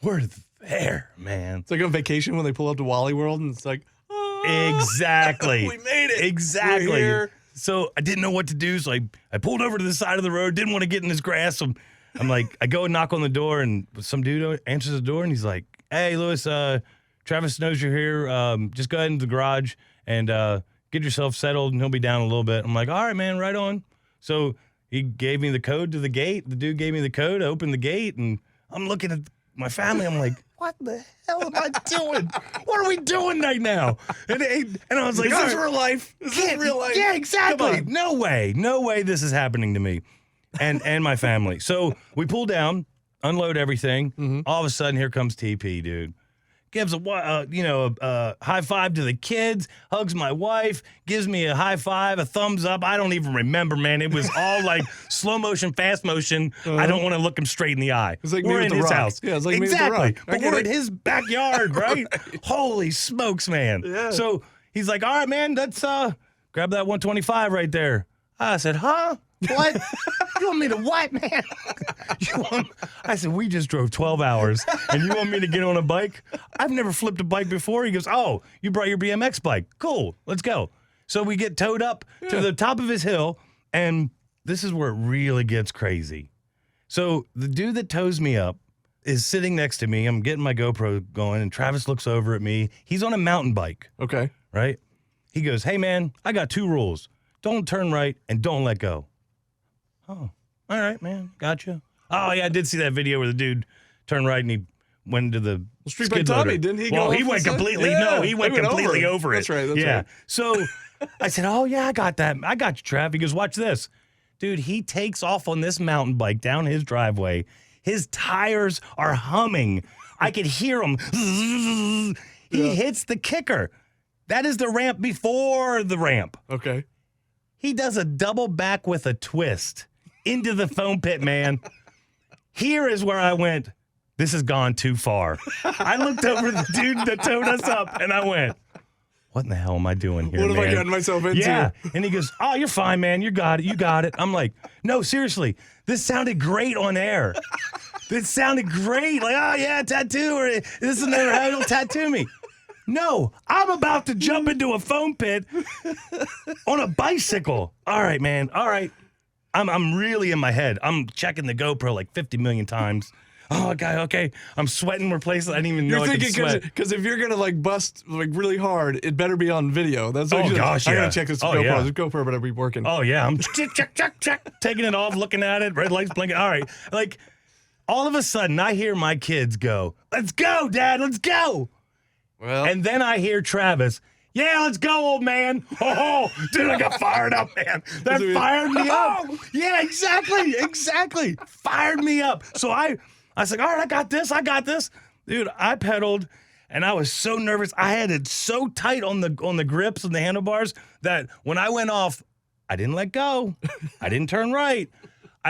Speaker 4: we're there, man.
Speaker 3: It's like on vacation when they pull up to Wally World, and it's like,
Speaker 4: exactly.
Speaker 3: We made it.
Speaker 4: Exactly.
Speaker 3: We're here.
Speaker 4: So I didn't know what to do, so I pulled over to the side of the road, didn't want to get in this grass. So I'm like, I go and knock on the door, and some dude answers the door, and he's like, hey, Lewis, Travis knows you're here. Just go ahead into the garage and get yourself settled, and he'll be down a little bit. I'm like, all right, man, right on. So he gave me the code to the gate. The dude gave me the code. I opened the gate, and I'm looking at my family. I'm like, what the hell am I doing? What are we doing right now? And I was like,
Speaker 3: is this real life? Is this real life?
Speaker 4: Yeah, exactly. No way this is happening to me and my family. So we pull down, unload everything. Mm-hmm. All of a sudden, here comes TP, dude. Gives a high five to the kids, hugs my wife, gives me a high five, a thumbs up. I don't even remember, man. It was all like slow motion, fast motion. I don't want to look him straight in the eye.
Speaker 3: It's like
Speaker 4: we're in his house.
Speaker 3: Yeah, it's like
Speaker 4: exactly. But we're in his backyard, right? Holy smokes, man.
Speaker 3: Yeah. So
Speaker 4: he's like, all right, man, let's grab that 125 right there. I said, huh? What? You want me to what, man? I said, we just drove 12 hours, and you want me to get on a bike? I've never flipped a bike before. He goes, oh, you brought your BMX bike. Cool, let's go. So we get towed up to the top of his hill, and this is where it really gets crazy. So the dude that tows me up is sitting next to me. I'm getting my GoPro going, and Travis looks over at me. He's on a mountain bike.
Speaker 3: Okay.
Speaker 4: Right? He goes, hey, man, I got 2 rules. Don't turn right and don't let go. Oh, all right, man. Gotcha. Oh, yeah, I did see that video where the dude turned right and he went into the
Speaker 3: Street by Tommy, didn't he?
Speaker 4: Well, he went completely, he went completely over it.
Speaker 3: That's right, that's right.
Speaker 4: So I said, oh, yeah, I got that. I got you, Trav. He goes, watch this. Dude, he takes off on this mountain bike down his driveway. His tires are humming. I could hear him. He hits the kicker. That is the ramp before the ramp.
Speaker 3: Okay.
Speaker 4: He does a double back with a twist into the foam pit, man. Here is where I went, this has gone too far. I looked over the dude that towed us up, and I went, what in the hell am I doing here,
Speaker 3: What
Speaker 4: man?
Speaker 3: have I gotten myself into?
Speaker 4: Yeah. And he goes, oh, you're fine, man. You got it. You got it. I'm like, no, seriously. This sounded great on air. This sounded great. Like, oh, yeah, tattoo. Or this is never how he'll tattoo me. No, I'm about to jump into a foam pit on a bicycle. All right, man. All right. I'm really in my head. I'm checking the GoPro like 50 million times. Oh, okay. I'm sweating more places I didn't even know I could sweat.
Speaker 3: Because if you're going to like bust like really hard, it better be on video. That's what
Speaker 4: Oh, gosh,
Speaker 3: I
Speaker 4: yeah.
Speaker 3: gotta check this
Speaker 4: Oh,
Speaker 3: GoPro.
Speaker 4: yeah.
Speaker 3: This GoPro better be working.
Speaker 4: Oh, yeah. I'm check, taking it off, looking at it, red lights blinking. All right. Like, all of a sudden, I hear my kids go, "Let's go, Dad, let's go."
Speaker 3: Well,
Speaker 4: And then I hear Travis, "Yeah, let's go, old man." Oh, dude, I got fired up, man. That fired me up. Yeah, exactly. Fired me up. So I was like, all right, I got this. Dude, I pedaled, and I was so nervous. I had it so tight on the grips and the handlebars that when I went off, I didn't let go. I didn't turn right.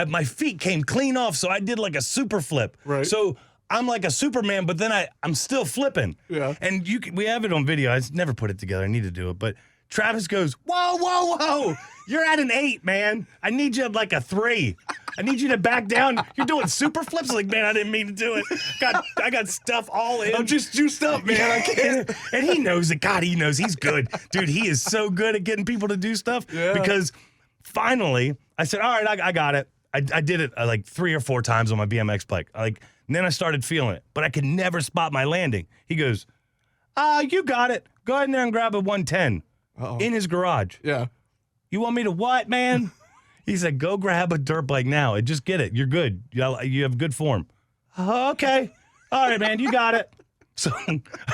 Speaker 4: My feet came clean off, so I did like a super flip.
Speaker 3: Right.
Speaker 4: So I'm like a Superman, but then I'm still flipping.
Speaker 3: Yeah.
Speaker 4: And we have it on video. I never put it together. I need to do it. But Travis goes, whoa. You're at an 8, man. I need you at like a 3. I need you to back down. You're doing super flips. Like, man, I didn't mean to do it. I got stuff all in.
Speaker 3: I'm just juiced up, man. I can't.
Speaker 4: And he knows it. God, he knows he's good. Dude, he is so good at getting people to do stuff.
Speaker 3: Yeah.
Speaker 4: Because finally, I said, all right, I got it. I did it like 3 or 4 times on my BMX bike. And then I started feeling it, but I could never spot my landing. He goes, you got it. Go ahead in there and grab a 110 in his garage.
Speaker 3: Yeah.
Speaker 4: You want me to what, man? He said, go grab a dirt bike now and just get it. You're good. You have good form. Okay. All right, man, you got it. So,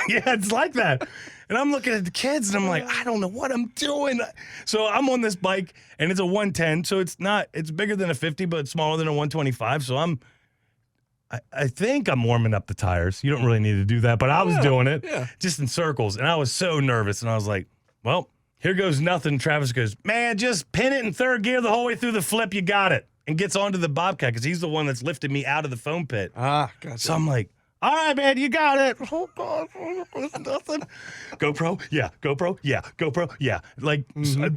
Speaker 4: yeah, it's like that. And I'm looking at the kids, and I'm like, I don't know what I'm doing. So I'm on this bike, and it's a 110, so it's bigger than a 50, but it's smaller than a 125. So I think I'm warming up the tires. You don't really need to do that, but I was doing it just in circles, and I was so nervous, and I was like, well, here goes nothing. Travis goes, man, just pin it in third gear the whole way through the flip. You got it. And gets onto the Bobcat because he's the one that's lifted me out of the foam pit.
Speaker 3: Gotcha.
Speaker 4: So I'm like, all right, man, you got it. Oh, God, there's nothing. GoPro, yeah. GoPro, yeah. Like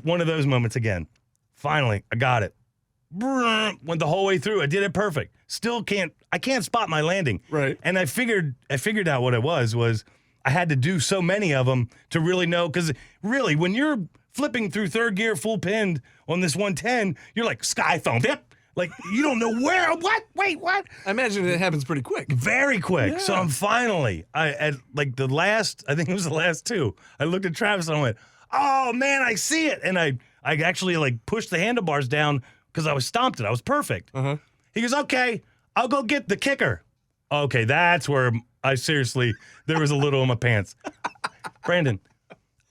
Speaker 4: one of those moments again. Finally, I got it. Went the whole way through. I did it perfect. Still I can't spot my landing.
Speaker 3: Right.
Speaker 4: And I figured out what it was I had to do so many of them to really know. Because really, when you're flipping through third gear full pinned on this 110, you're like, sky foam. Yep. Like, you don't know where, what? Wait, what?
Speaker 3: I imagine it happens pretty quick.
Speaker 4: Very quick.
Speaker 3: Yeah.
Speaker 4: So I'm finally, at like the last, I think it was the last 2, I looked at Travis and I went, oh, man, I see it. And I actually like pushed the handlebars down because I was stomped it. I was perfect. He goes, okay, I'll go get the kicker. Okay, that's where there was a little in my pants. Brandon,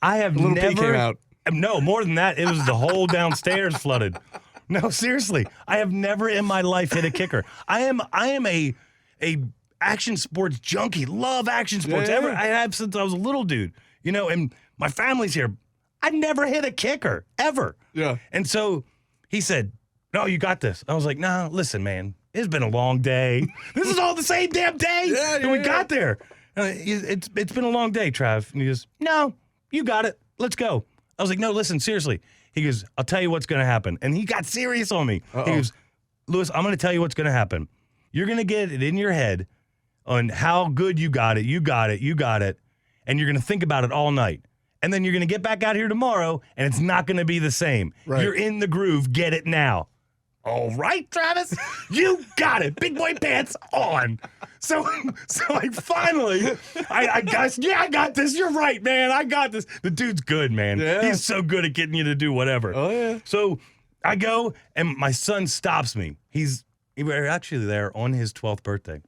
Speaker 4: I have
Speaker 3: little
Speaker 4: never.
Speaker 3: pee came out.
Speaker 4: No, more than that. It was the whole downstairs flooded. No, seriously. I have never in my life hit a kicker. I am a action sports junkie. Love action sports.
Speaker 3: Yeah.
Speaker 4: I have since I was a little dude. And my family's here. I never hit a kicker, ever.
Speaker 3: Yeah.
Speaker 4: And so he said, no, you got this. I was like, no, listen, man. It's been a long day. This is all the same damn day. And we got there. It's been a long day, Trav. And he goes, no, you got it. Let's go. I was like, no, listen, seriously. He goes, I'll tell you what's going to happen. And he got serious on me. He goes, Lewis, I'm going to tell you what's going to happen. You're going to get it in your head on how good you got it. And you're going to think about it all night. And then you're going to get back out here tomorrow, and it's not going to be the same.
Speaker 3: Right.
Speaker 4: You're in the groove. Get it now. All right, Travis, you got it. Big boy pants on. So like finally, I got this. You're right, man. I got this. The dude's good, man.
Speaker 3: Yeah.
Speaker 4: He's so good at getting you to do whatever.
Speaker 3: Oh, yeah.
Speaker 4: So I go, and my son stops me. We're actually there on his 12th birthday.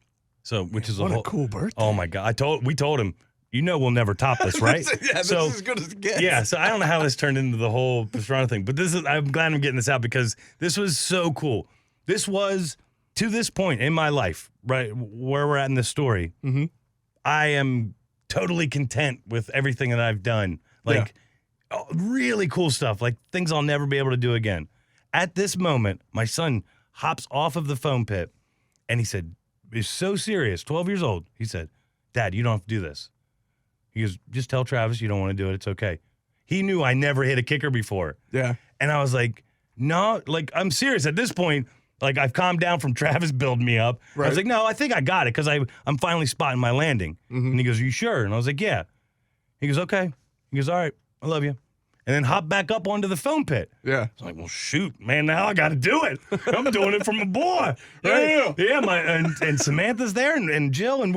Speaker 4: So, which is
Speaker 3: what a cool birthday.
Speaker 4: Oh my God. We told him, we'll never top this, right?
Speaker 3: This is as good as it gets.
Speaker 4: Yeah, so I don't know how this turned into the whole Pastrana thing, but I'm glad I'm getting this out because this was so cool. This was, to this point in my life, right, where we're at in this story, I am totally content with everything that I've done. Like, really cool stuff, like things I'll never be able to do again. At this moment, my son hops off of the foam pit, and he said, he's so serious, 12 years old. He said, Dad, you don't have to do this. He goes, just tell Travis you don't want to do it. It's okay. He knew I never hit a kicker before.
Speaker 3: Yeah.
Speaker 4: And I was like, no, like, I'm serious. At this point, like, I've calmed down from Travis building me up.
Speaker 3: Right.
Speaker 4: I was like, no, I think I got it because I'm finally spotting my landing. And he goes, are you sure? And I was like, yeah. He goes, okay. He goes, all right, I love you. And then hop back up onto the foam pit.
Speaker 3: Yeah.
Speaker 4: It's like, well, shoot, man, now I got to do it. I'm doing it for my boy. Right? Yeah. And Samantha's there and Jill, and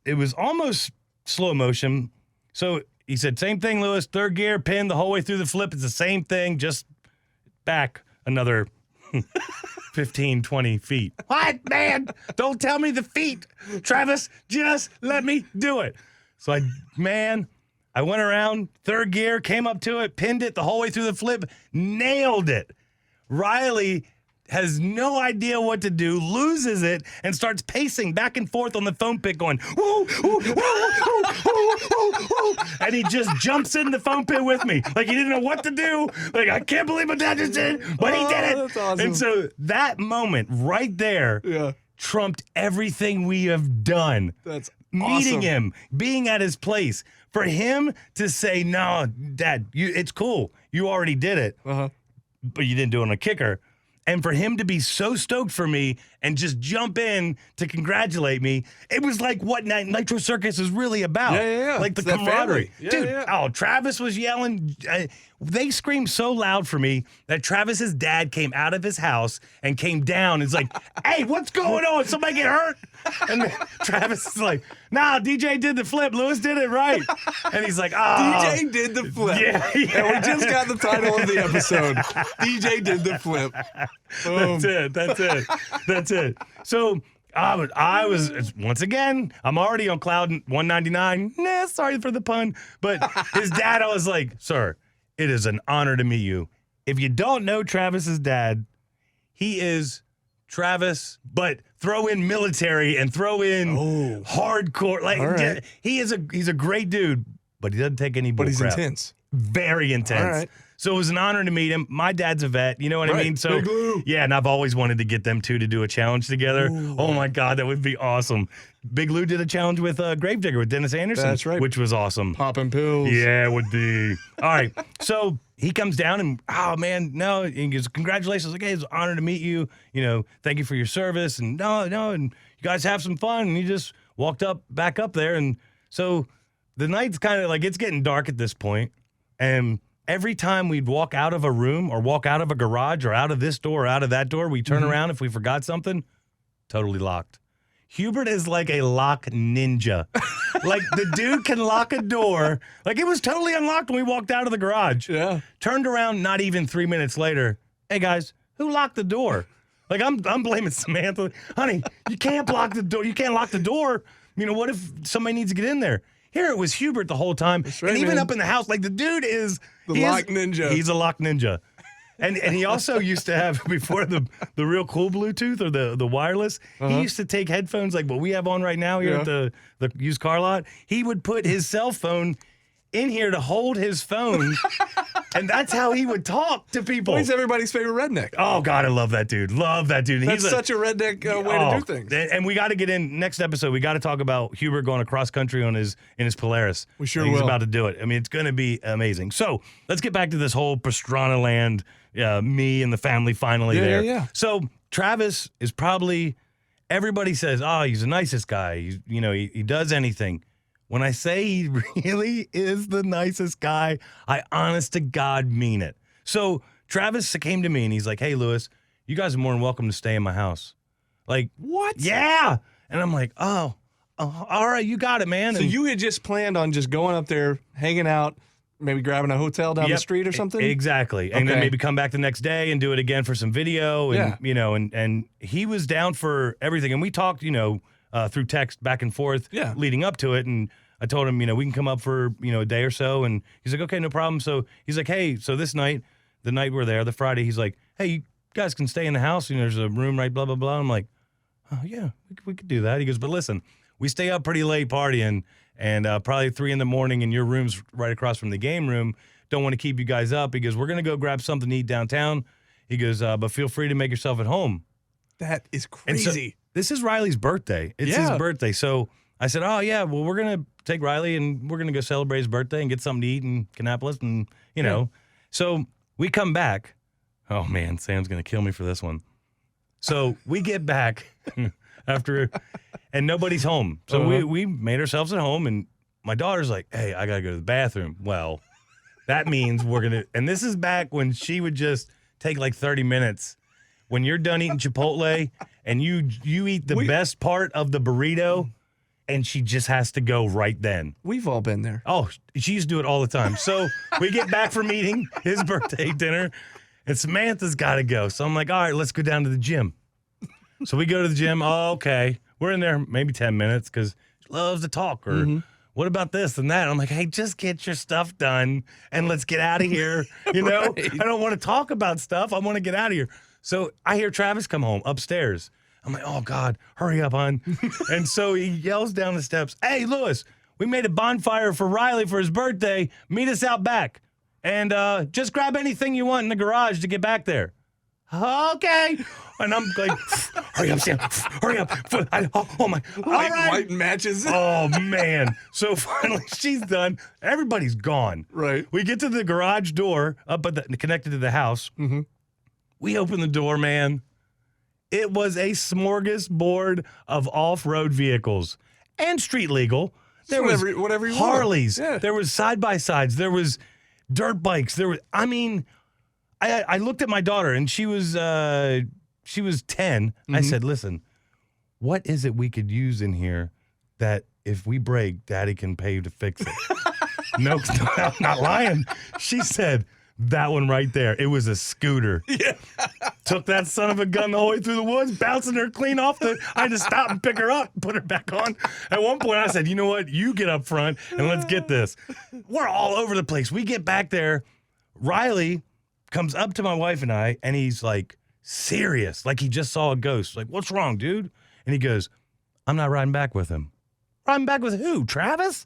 Speaker 4: it was almost slow motion. So he said, same thing, Lewis, third gear, pin the whole way through the flip. It's the same thing, just back another 15, 20 feet. What, man? Don't tell me the feet. Travis, just let me do it. So I went around, third gear, came up to it, pinned it the whole way through the flip, nailed it. Riley has no idea what to do, loses it, and starts pacing back and forth on the foam pit going, woo, woo, woo, woo, woo, woo, woo. And he just jumps in the foam pit with me. Like he didn't know what to do. Like, I can't believe what Dad just did, but he did it.
Speaker 3: That's awesome.
Speaker 4: And so that moment right there trumped everything we have done.
Speaker 3: That's
Speaker 4: Meeting
Speaker 3: awesome.
Speaker 4: him, being at his place. For him to say, no, Dad, it's cool. You already did it, but you didn't do it on a kicker. And for him to be so stoked for me and just jump in to congratulate me, it was like what Nitro Circus is really about.
Speaker 3: Yeah.
Speaker 4: Like the
Speaker 3: It's that
Speaker 4: camaraderie.
Speaker 3: family.
Speaker 4: Dude,
Speaker 3: Yeah.
Speaker 4: oh, Travis was yelling. They screamed so loud for me that Travis's dad came out of his house and came down. It's like, hey, what's going on? Somebody get hurt? And then Travis is like, nah, DJ did the flip. Lewis did it right. And he's like,
Speaker 3: DJ did the flip.
Speaker 4: Yeah.
Speaker 3: And we just got the title of the episode. DJ did the flip. Boom.
Speaker 4: That's it. So I was, once again, I'm already on cloud 199. Nah, sorry for the pun. But his dad, I was like, sir, it is an honor to meet you. If you don't know Travis's dad, he is Travis, but throw in military and throw in hardcore. Like
Speaker 3: right.
Speaker 4: he's a great dude, but he doesn't take any bull
Speaker 3: But he's
Speaker 4: crap.
Speaker 3: intense.
Speaker 4: Very intense.
Speaker 3: All right.
Speaker 4: So it was an honor to meet him. My dad's a vet, you know what I
Speaker 3: Right.
Speaker 4: mean? So
Speaker 3: Big Lou.
Speaker 4: yeah, and I've always wanted to get them two to do a challenge together.
Speaker 3: Ooh.
Speaker 4: Oh my God, that would be awesome. Big Lou did a challenge with Gravedigger with Dennis Anderson.
Speaker 3: That's right.
Speaker 4: Which was awesome.
Speaker 3: Popping pills.
Speaker 4: Yeah, it would be. All right. So he comes down and, oh man, no, he goes, congratulations. Like, hey, it's an honor to meet you. You know, thank you for your service. And no, and you guys have some fun. And he just walked back up there. And so the night's kind of like, it's getting dark at this point. And every time we'd walk out of a room or walk out of a garage or out of this door or out of that door, we turn around if we forgot something, totally locked. Hubert is like a lock ninja. Like the dude can lock a door. Like it was totally unlocked when we walked out of the garage.
Speaker 3: Yeah.
Speaker 4: Turned around not even 3 minutes later. Hey guys, who locked the door? Like I'm blaming Samantha. Honey, you can't lock the door. You can't lock the door. You know, what if somebody needs to get in there? Here it was Hubert the whole time.
Speaker 3: That's right,
Speaker 4: and even
Speaker 3: man.
Speaker 4: up in the house, like the dude is
Speaker 3: The lock ninja.
Speaker 4: He's a lock ninja. And he also used to have, before the real cool Bluetooth or the wireless, he used to take headphones like what we have on right now here at the used car lot. He would put his cell phone in here to hold his phone, and that's how he would talk to people.
Speaker 3: Well, he's everybody's favorite redneck.
Speaker 4: Oh, God, I love that dude. Love that dude.
Speaker 3: That's such a redneck way to do things.
Speaker 4: And we got to get in, next episode, we got to talk about Hubert going across country in his Polaris.
Speaker 3: We sure
Speaker 4: He's
Speaker 3: will.
Speaker 4: about to do it. I mean, it's going to be amazing. So let's get back to this whole Pastrana land, me and the family finally there.
Speaker 3: Yeah.
Speaker 4: So Travis is probably, everybody says, oh, he's the nicest guy. He does anything. When I say he really is the nicest guy, I honest to God mean it. So Travis came to me and he's like, hey, Lewis, you guys are more than welcome to stay in my house. Like,
Speaker 3: What?
Speaker 4: yeah. And I'm like, oh, all right, you got it, man.
Speaker 3: So
Speaker 4: And
Speaker 3: you had just planned on just going up there, hanging out, maybe grabbing a hotel down the
Speaker 4: Yep,
Speaker 3: street or something?
Speaker 4: Exactly. And then
Speaker 3: Okay.
Speaker 4: maybe come back the next day and do it again for some video. And, and he was down for everything. And we talked, through text back and forth leading up to it. And I told him, we can come up for, a day or so. And he's like, okay, no problem. So he's like, hey, so this night, the night we're there, the Friday, he's like, hey, you guys can stay in the house. There's a room, right, blah, blah, blah. I'm like, oh, yeah, we could do that. He goes, but listen, we stay up pretty late partying and probably 3 a.m. and your room's right across from the game room. Don't want to keep you guys up. He goes, we're going to go grab something to eat downtown. He goes, but feel free to make yourself at home.
Speaker 3: That is
Speaker 4: And so
Speaker 3: crazy.
Speaker 4: this is Riley's birthday. It's his birthday. So I said, oh, yeah, well, we're going to take Riley and we're going to go celebrate his birthday and get something to eat in Kannapolis. And, So we come back. Oh, man, Sam's going to kill me for this one. So we get back after, and nobody's home. So we made ourselves at home, and my daughter's like, hey, I got to go to the bathroom. Well, that means we're going to, and this is back when she would just take like 30 minutes. When you're done eating Chipotle and you eat the best part of the burrito, and she just has to go right then.
Speaker 3: We've all been there.
Speaker 4: Oh, she used to do it all the time. So we get back from eating his birthday dinner, and Samantha's got to go. So I'm like, all right, let's go down to the gym. So we go to the gym. Oh, okay. We're in there maybe 10 minutes because she loves to talk or what about this and that? I'm like, hey, just get your stuff done and let's get out of here. You know, I don't want to talk about stuff. I want to get out of here. So I hear Travis come home upstairs. I'm like, oh, God, hurry up, hon. And so he yells down the steps, hey, Lewis, we made a bonfire for Riley for his birthday. Meet us out back. And just grab anything you want in the garage to get back there. Okay. And I'm like, hurry up, Sam. Hurry up. Oh, my. All right.
Speaker 3: White matches.
Speaker 4: Oh, man. So finally she's done. Everybody's gone.
Speaker 3: Right.
Speaker 4: We get to the garage door up at connected to the house. Mm-hmm. We open the door, man. It was a smorgasbord of off-road vehicles and street legal. There was
Speaker 3: whatever you
Speaker 4: Harleys.
Speaker 3: want. Yeah.
Speaker 4: There was side-by-sides. There was dirt bikes. There was, I mean, I looked at my daughter, and she was 10. Mm-hmm. I said, listen, what is it we could use in here that if we break, Daddy can pay to fix it? No, I'm not lying. She said, that one right there. It was a scooter. Yeah. Took that son of a gun the whole way through the woods, bouncing her clean off the. I had to stop and pick her up, put her back on. At one point, I said, you know what? You get up front and let's get this. We're all over the place. We get back there. Riley comes up to my wife and I, and he's like serious, like he just saw a ghost. Like, what's wrong, dude? And he goes, I'm not riding back with him. Riding back with who? Travis?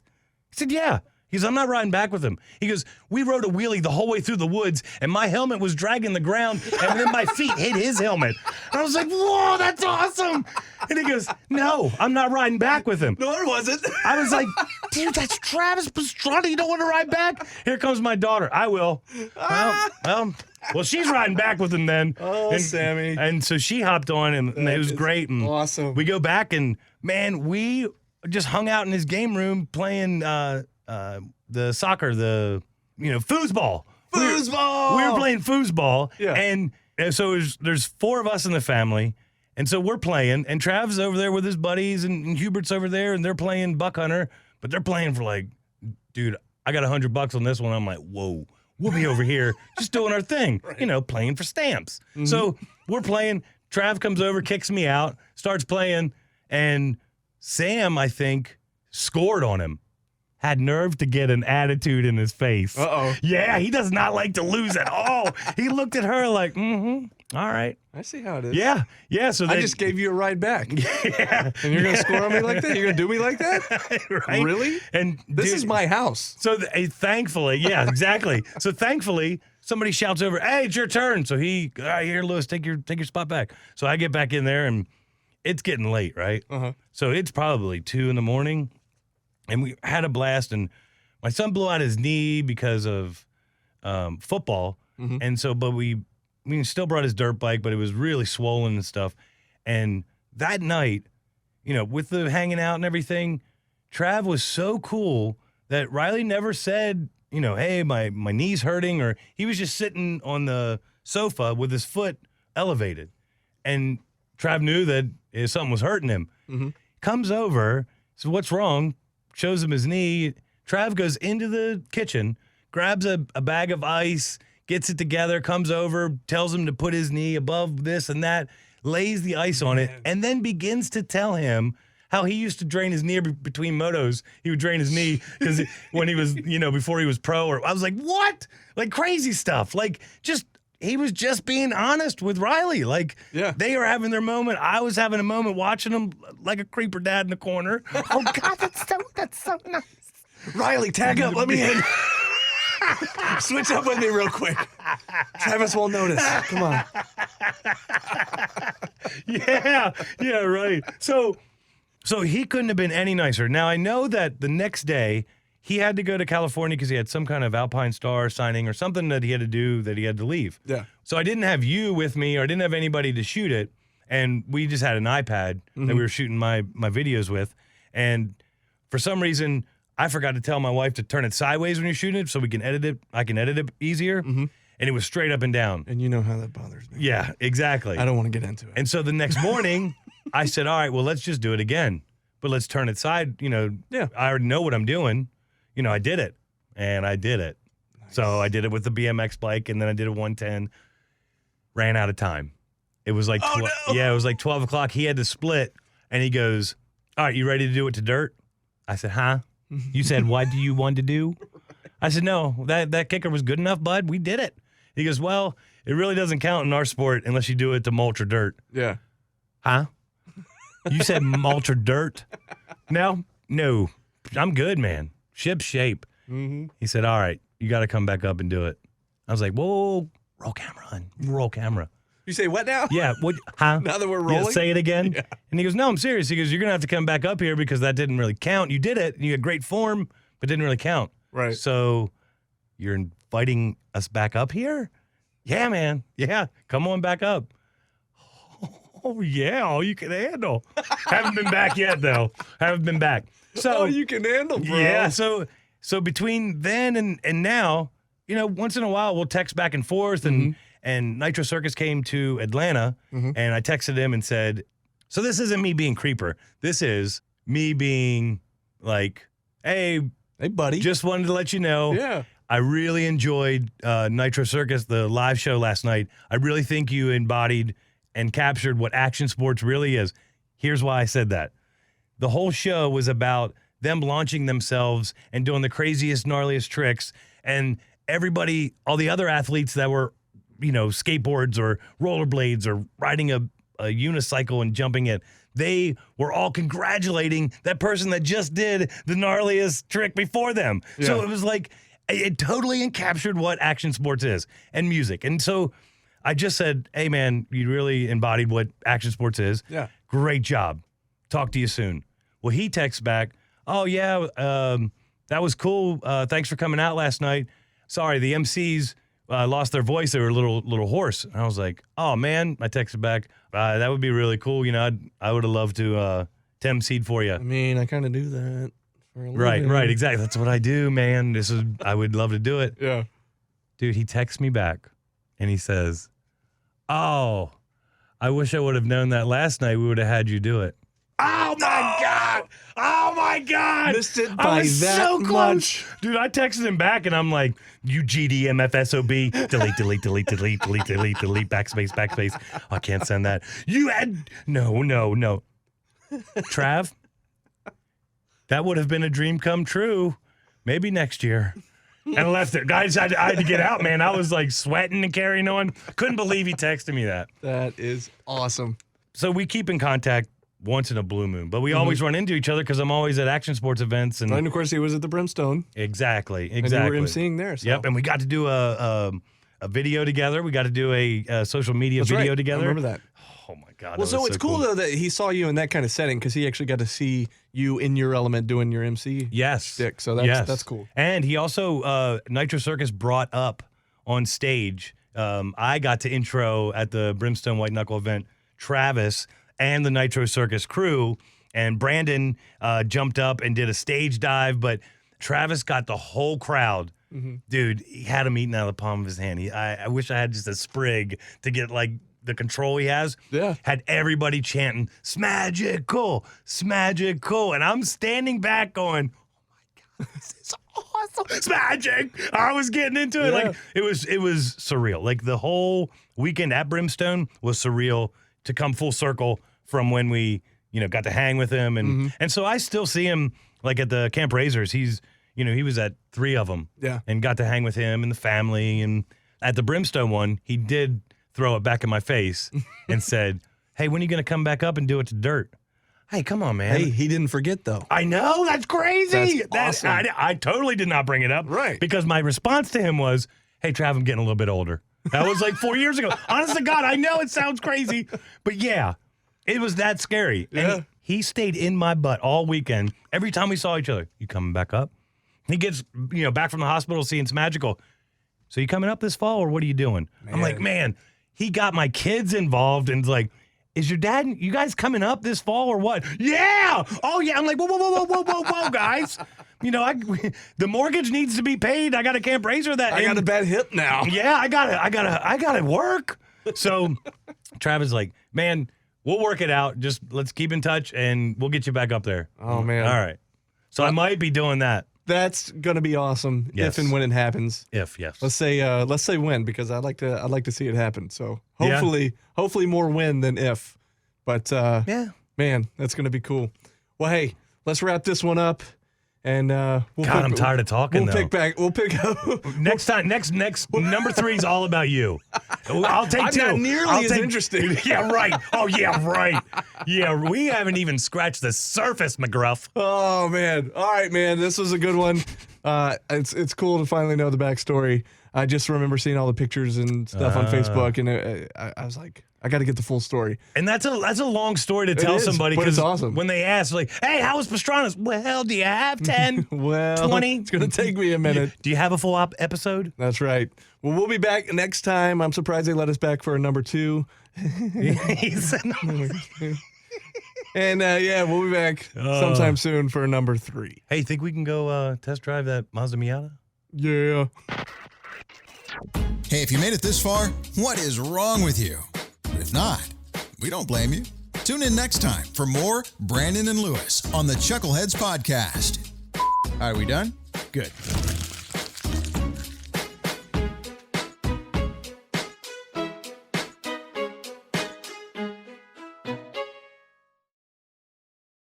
Speaker 4: I said, yeah. He goes, I'm not riding back with him. He goes, we rode a wheelie the whole way through the woods, and my helmet was dragging the ground, and then my feet hit his helmet. And I was like, whoa, that's awesome. And he goes, no, I'm not riding back with him.
Speaker 3: Nor was it.
Speaker 4: I was like, dude, that's Travis Pastrana. You don't want to ride back? Here comes my daughter. I will. Well, she's riding back with him then.
Speaker 3: Oh,
Speaker 4: and,
Speaker 3: Sammy.
Speaker 4: And so she hopped on, and it was great. And
Speaker 3: awesome.
Speaker 4: We go back, and, man, we just hung out in his game room playing the soccer, foosball.
Speaker 3: Foosball!
Speaker 4: We were playing foosball.
Speaker 3: Yeah.
Speaker 4: And so there's 4 of us in the family. And so we're playing, and Trav's over there with his buddies, and Hubert's over there, and they're playing Buck Hunter, but they're playing for like, dude, I got $100 on this one. I'm like, whoa, we'll be over here just doing our thing, right. Playing for stamps. Mm-hmm. So we're playing. Trav comes over, kicks me out, starts playing, and Sam, I think, scored on him. Had nerve to get an attitude in his face.
Speaker 3: Uh-oh.
Speaker 4: Yeah, he does not like to lose at all. He looked at her like, all right.
Speaker 3: I see how it is.
Speaker 4: Yeah, yeah. So
Speaker 3: I just gave you a ride back.
Speaker 4: Yeah.
Speaker 3: And you're going to score on me like that? You're going to do me like that?
Speaker 4: Right?
Speaker 3: Really?
Speaker 4: And
Speaker 3: this is my house.
Speaker 4: So thankfully, yeah, exactly. So thankfully, somebody shouts over, hey, it's your turn. So he, all right, here, Lewis, take your spot back. So I get back in there, and it's getting late, right? Uh-huh. So it's probably 2 a.m, and we had a blast, and my son blew out his knee because of football. Mm-hmm. And so, but we still brought his dirt bike, but it was really swollen and stuff. And that night, with the hanging out and everything, Trav was so cool that Riley never said, hey, my knee's hurting, or he was just sitting on the sofa with his foot elevated. And Trav knew that something was hurting him. Mm-hmm. Comes over, says, what's wrong? Shows him his knee. Trav goes into the kitchen, grabs a bag of ice, gets it together, comes over, tells him to put his knee above this and that, lays the ice on it, and then begins to tell him how he used to drain his knee between motos. He would drain his knee because when he was, before he was pro. Or I was like, what? Like crazy stuff. Like he was just being honest with Riley. Like, yeah. They were having their moment. I was having a moment watching them like a creeper dad in the corner. Oh, God, that's so nice.
Speaker 3: Riley, tag up. Let me in. Switch up with me real quick. Travis won't notice. Come on.
Speaker 4: Yeah, right. So he couldn't have been any nicer. Now, I know that the next day, he had to go to California because he had some kind of Alpine Star signing or something that he had to do that he had to leave.
Speaker 3: Yeah.
Speaker 4: So I didn't have you with me, or I didn't have anybody to shoot it, and we just had an iPad that we were shooting my videos with. And for some reason, I forgot to tell my wife to turn it sideways when you're shooting it so we can edit it. I can edit it easier. And it was straight up and down.
Speaker 3: And you know how that bothers me.
Speaker 4: Yeah, exactly.
Speaker 3: I don't want to get into it.
Speaker 4: And so the next morning, I said, all right, well, let's just do it again. But let's turn it side. I already know what I'm doing. I did it. And I did it. Nice. So I did it with the BMX bike, and then I did a 110. Ran out of time. It was like, it was like 12 o'clock. He had to split, and he goes, all right, you ready to do it to dirt? I said, huh? You said, what do you want to do? I said, no, that kicker was good enough, bud. We did it. He goes, well, it really doesn't count in our sport unless you do it to mulch or dirt.
Speaker 3: Yeah.
Speaker 4: Huh? You said mulch or dirt? No, I'm good, man. Ship shape. He said, all right, you got to come back up and do it. I was like, whoa, roll camera on. Roll camera.
Speaker 3: You say what now?
Speaker 4: Yeah. What? Huh?
Speaker 3: Now that we're rolling?
Speaker 4: Yeah, say it again.
Speaker 3: Yeah.
Speaker 4: And he goes, no, I'm serious. He goes, you're going to have to come back up here because that didn't really count. You did it. And you had great form, but didn't really count.
Speaker 3: Right.
Speaker 4: So you're inviting us back up here? Yeah, man. Yeah. Come on back up. Oh, yeah. All you can handle. Haven't been back yet, though. Haven't been back. So
Speaker 3: all you can handle, bro.
Speaker 4: Yeah. So between then and now, once in a while we'll text back and forth, and Nitro Circus came to Atlanta, and I texted him and said, so this isn't me being creeper. This is me being like, hey,
Speaker 3: buddy.
Speaker 4: Just wanted to let you know.
Speaker 3: Yeah.
Speaker 4: I really enjoyed Nitro Circus, the live show last night. I really think you embodied and captured what action sports really is. Here's why I said that. The whole show was about them launching themselves and doing the craziest, gnarliest tricks. And everybody, all the other athletes that were, skateboards or rollerblades or riding a unicycle and jumping it, they were all congratulating that person that just did the gnarliest trick before them. Yeah. So it was like, it totally encaptured what action sports is and music. And so I just said, hey, man, you really embodied what action sports is.
Speaker 3: Yeah.
Speaker 4: Great job. Talk to you soon. Well, he texts back, oh, yeah, that was cool. Thanks for coming out last night. Sorry, the MCs lost their voice. They were a little hoarse. And I was like, oh, man. I texted back, that would be really cool. I would have loved to MC for you.
Speaker 3: I mean, I kind of do that.
Speaker 4: Right, exactly. That's what I do, man. I would love to do it.
Speaker 3: Yeah.
Speaker 4: Dude, he texts me back and he says, oh, I wish I would have known that last night. We would have had you do it. Oh my God. Oh my God.
Speaker 3: Missed it by
Speaker 4: I was
Speaker 3: that
Speaker 4: so close.
Speaker 3: much.
Speaker 4: Dude, I texted him back and I'm like, UGDMFSOB, delete, backspace. I can't send that. You had, no. Trav, that would have been a dream come true. Maybe next year. And left it. Guys, I had to get out, man. I was like sweating and carrying on. Couldn't believe he texted me that.
Speaker 3: That is awesome.
Speaker 4: So we keep in contact once in a blue moon, but we always run into each other because I'm always at action sports events. And
Speaker 3: of course, he was at the Brimstone.
Speaker 4: Exactly.
Speaker 3: And you were emceeing there. So.
Speaker 4: Yep, and we got to do a video together. We got to do a social media video together.
Speaker 3: I remember that.
Speaker 4: Oh, my God.
Speaker 3: Well, so it's cool, though, that he saw you in that kind of setting because he actually got to see you in your element doing your MC stick. So that's cool.
Speaker 4: And he also, Nitro Circus brought up on stage, I got to intro at the Brimstone White Knuckle event, Travis and the Nitro Circus crew, and Brandon jumped up and did a stage dive, but Travis got the whole crowd. Dude, he had him eating out of the palm of his hand. I wish I had just a sprig to get, like, the control he has.
Speaker 3: Yeah.
Speaker 4: Had everybody chanting, Smagical, Smagical. And I'm standing back going, oh my God, this is awesome. It's magic. I was getting into it.
Speaker 3: Yeah.
Speaker 4: Like it was surreal. Like the whole weekend at Brimstone was surreal to come full circle from when we, got to hang with him. And so I still see him like at the Camp Razors. He's, he was at 3 of them.
Speaker 3: Yeah.
Speaker 4: And got to hang with him and the family. And at the Brimstone one, he did throw it back in my face and said, hey, when are you going to come back up and do it to dirt? Hey, come on, man.
Speaker 3: Hey, he didn't forget, though.
Speaker 4: I know. That's crazy.
Speaker 3: That's awesome.
Speaker 4: I totally did not bring it up.
Speaker 3: Right.
Speaker 4: Because my response to him was, hey, Trav, I'm getting a little bit older. That was like 4 years ago. Honest to God, I know it sounds crazy, but yeah, it was that scary.
Speaker 3: Yeah.
Speaker 4: And he stayed in my butt all weekend. Every time we saw each other, you coming back up? He gets, back from the hospital seeing Smagical. So you coming up this fall or what are you doing? Man. I'm like, man, he got my kids involved and like, is your dad, you guys coming up this fall or what? Yeah. Oh, yeah. I'm like, whoa, guys. the mortgage needs to be paid. I got a Camp Racer that
Speaker 3: I got a bad hip now.
Speaker 4: Yeah, I gotta work. So Travis is like, man, we'll work it out. Just let's keep in touch and we'll get you back up there.
Speaker 3: Oh man.
Speaker 4: All right. So I might be doing that.
Speaker 3: That's gonna be awesome
Speaker 4: Yes.
Speaker 3: if and when it happens.
Speaker 4: Yes.
Speaker 3: Let's say when, because I'd like to see it happen. So hopefully more when than if. But
Speaker 4: Yeah.
Speaker 3: man, that's gonna be cool. Well, hey, let's wrap this one up, and
Speaker 4: I'm tired of talking.
Speaker 3: We'll pick up
Speaker 4: Next time, next number 3 is all about you. I'll take
Speaker 3: I'm
Speaker 4: 2.
Speaker 3: not nearly as interesting.
Speaker 4: Yeah, right. Oh, yeah, right. Yeah, we haven't even scratched the surface, McGruff.
Speaker 3: Oh man! All right, man. This was a good one. It's cool to finally know the backstory. I just remember seeing all the pictures and stuff on Facebook, and I was like, I got to get the full story.
Speaker 4: And that's a long story to tell
Speaker 3: is,
Speaker 4: somebody,
Speaker 3: but it's awesome.
Speaker 4: when they ask, like, hey, how was Pastrana's? Well, do you have 10?
Speaker 3: Well,
Speaker 4: 20?
Speaker 3: It's gonna take me a minute.
Speaker 4: Do you have a full episode?
Speaker 3: That's right. Well, we'll be back next time. I'm surprised they let us back for a number 2. And yeah, we'll be back sometime soon for a number 3.
Speaker 4: Hey, think we can go test drive that Mazda Miata?
Speaker 3: Yeah.
Speaker 2: Hey, if you made it this far, what is wrong with you? But if not, we don't blame you. Tune in next time for more Brandon and Lewis on the Chuckleheads podcast.
Speaker 1: All right, we done? Good.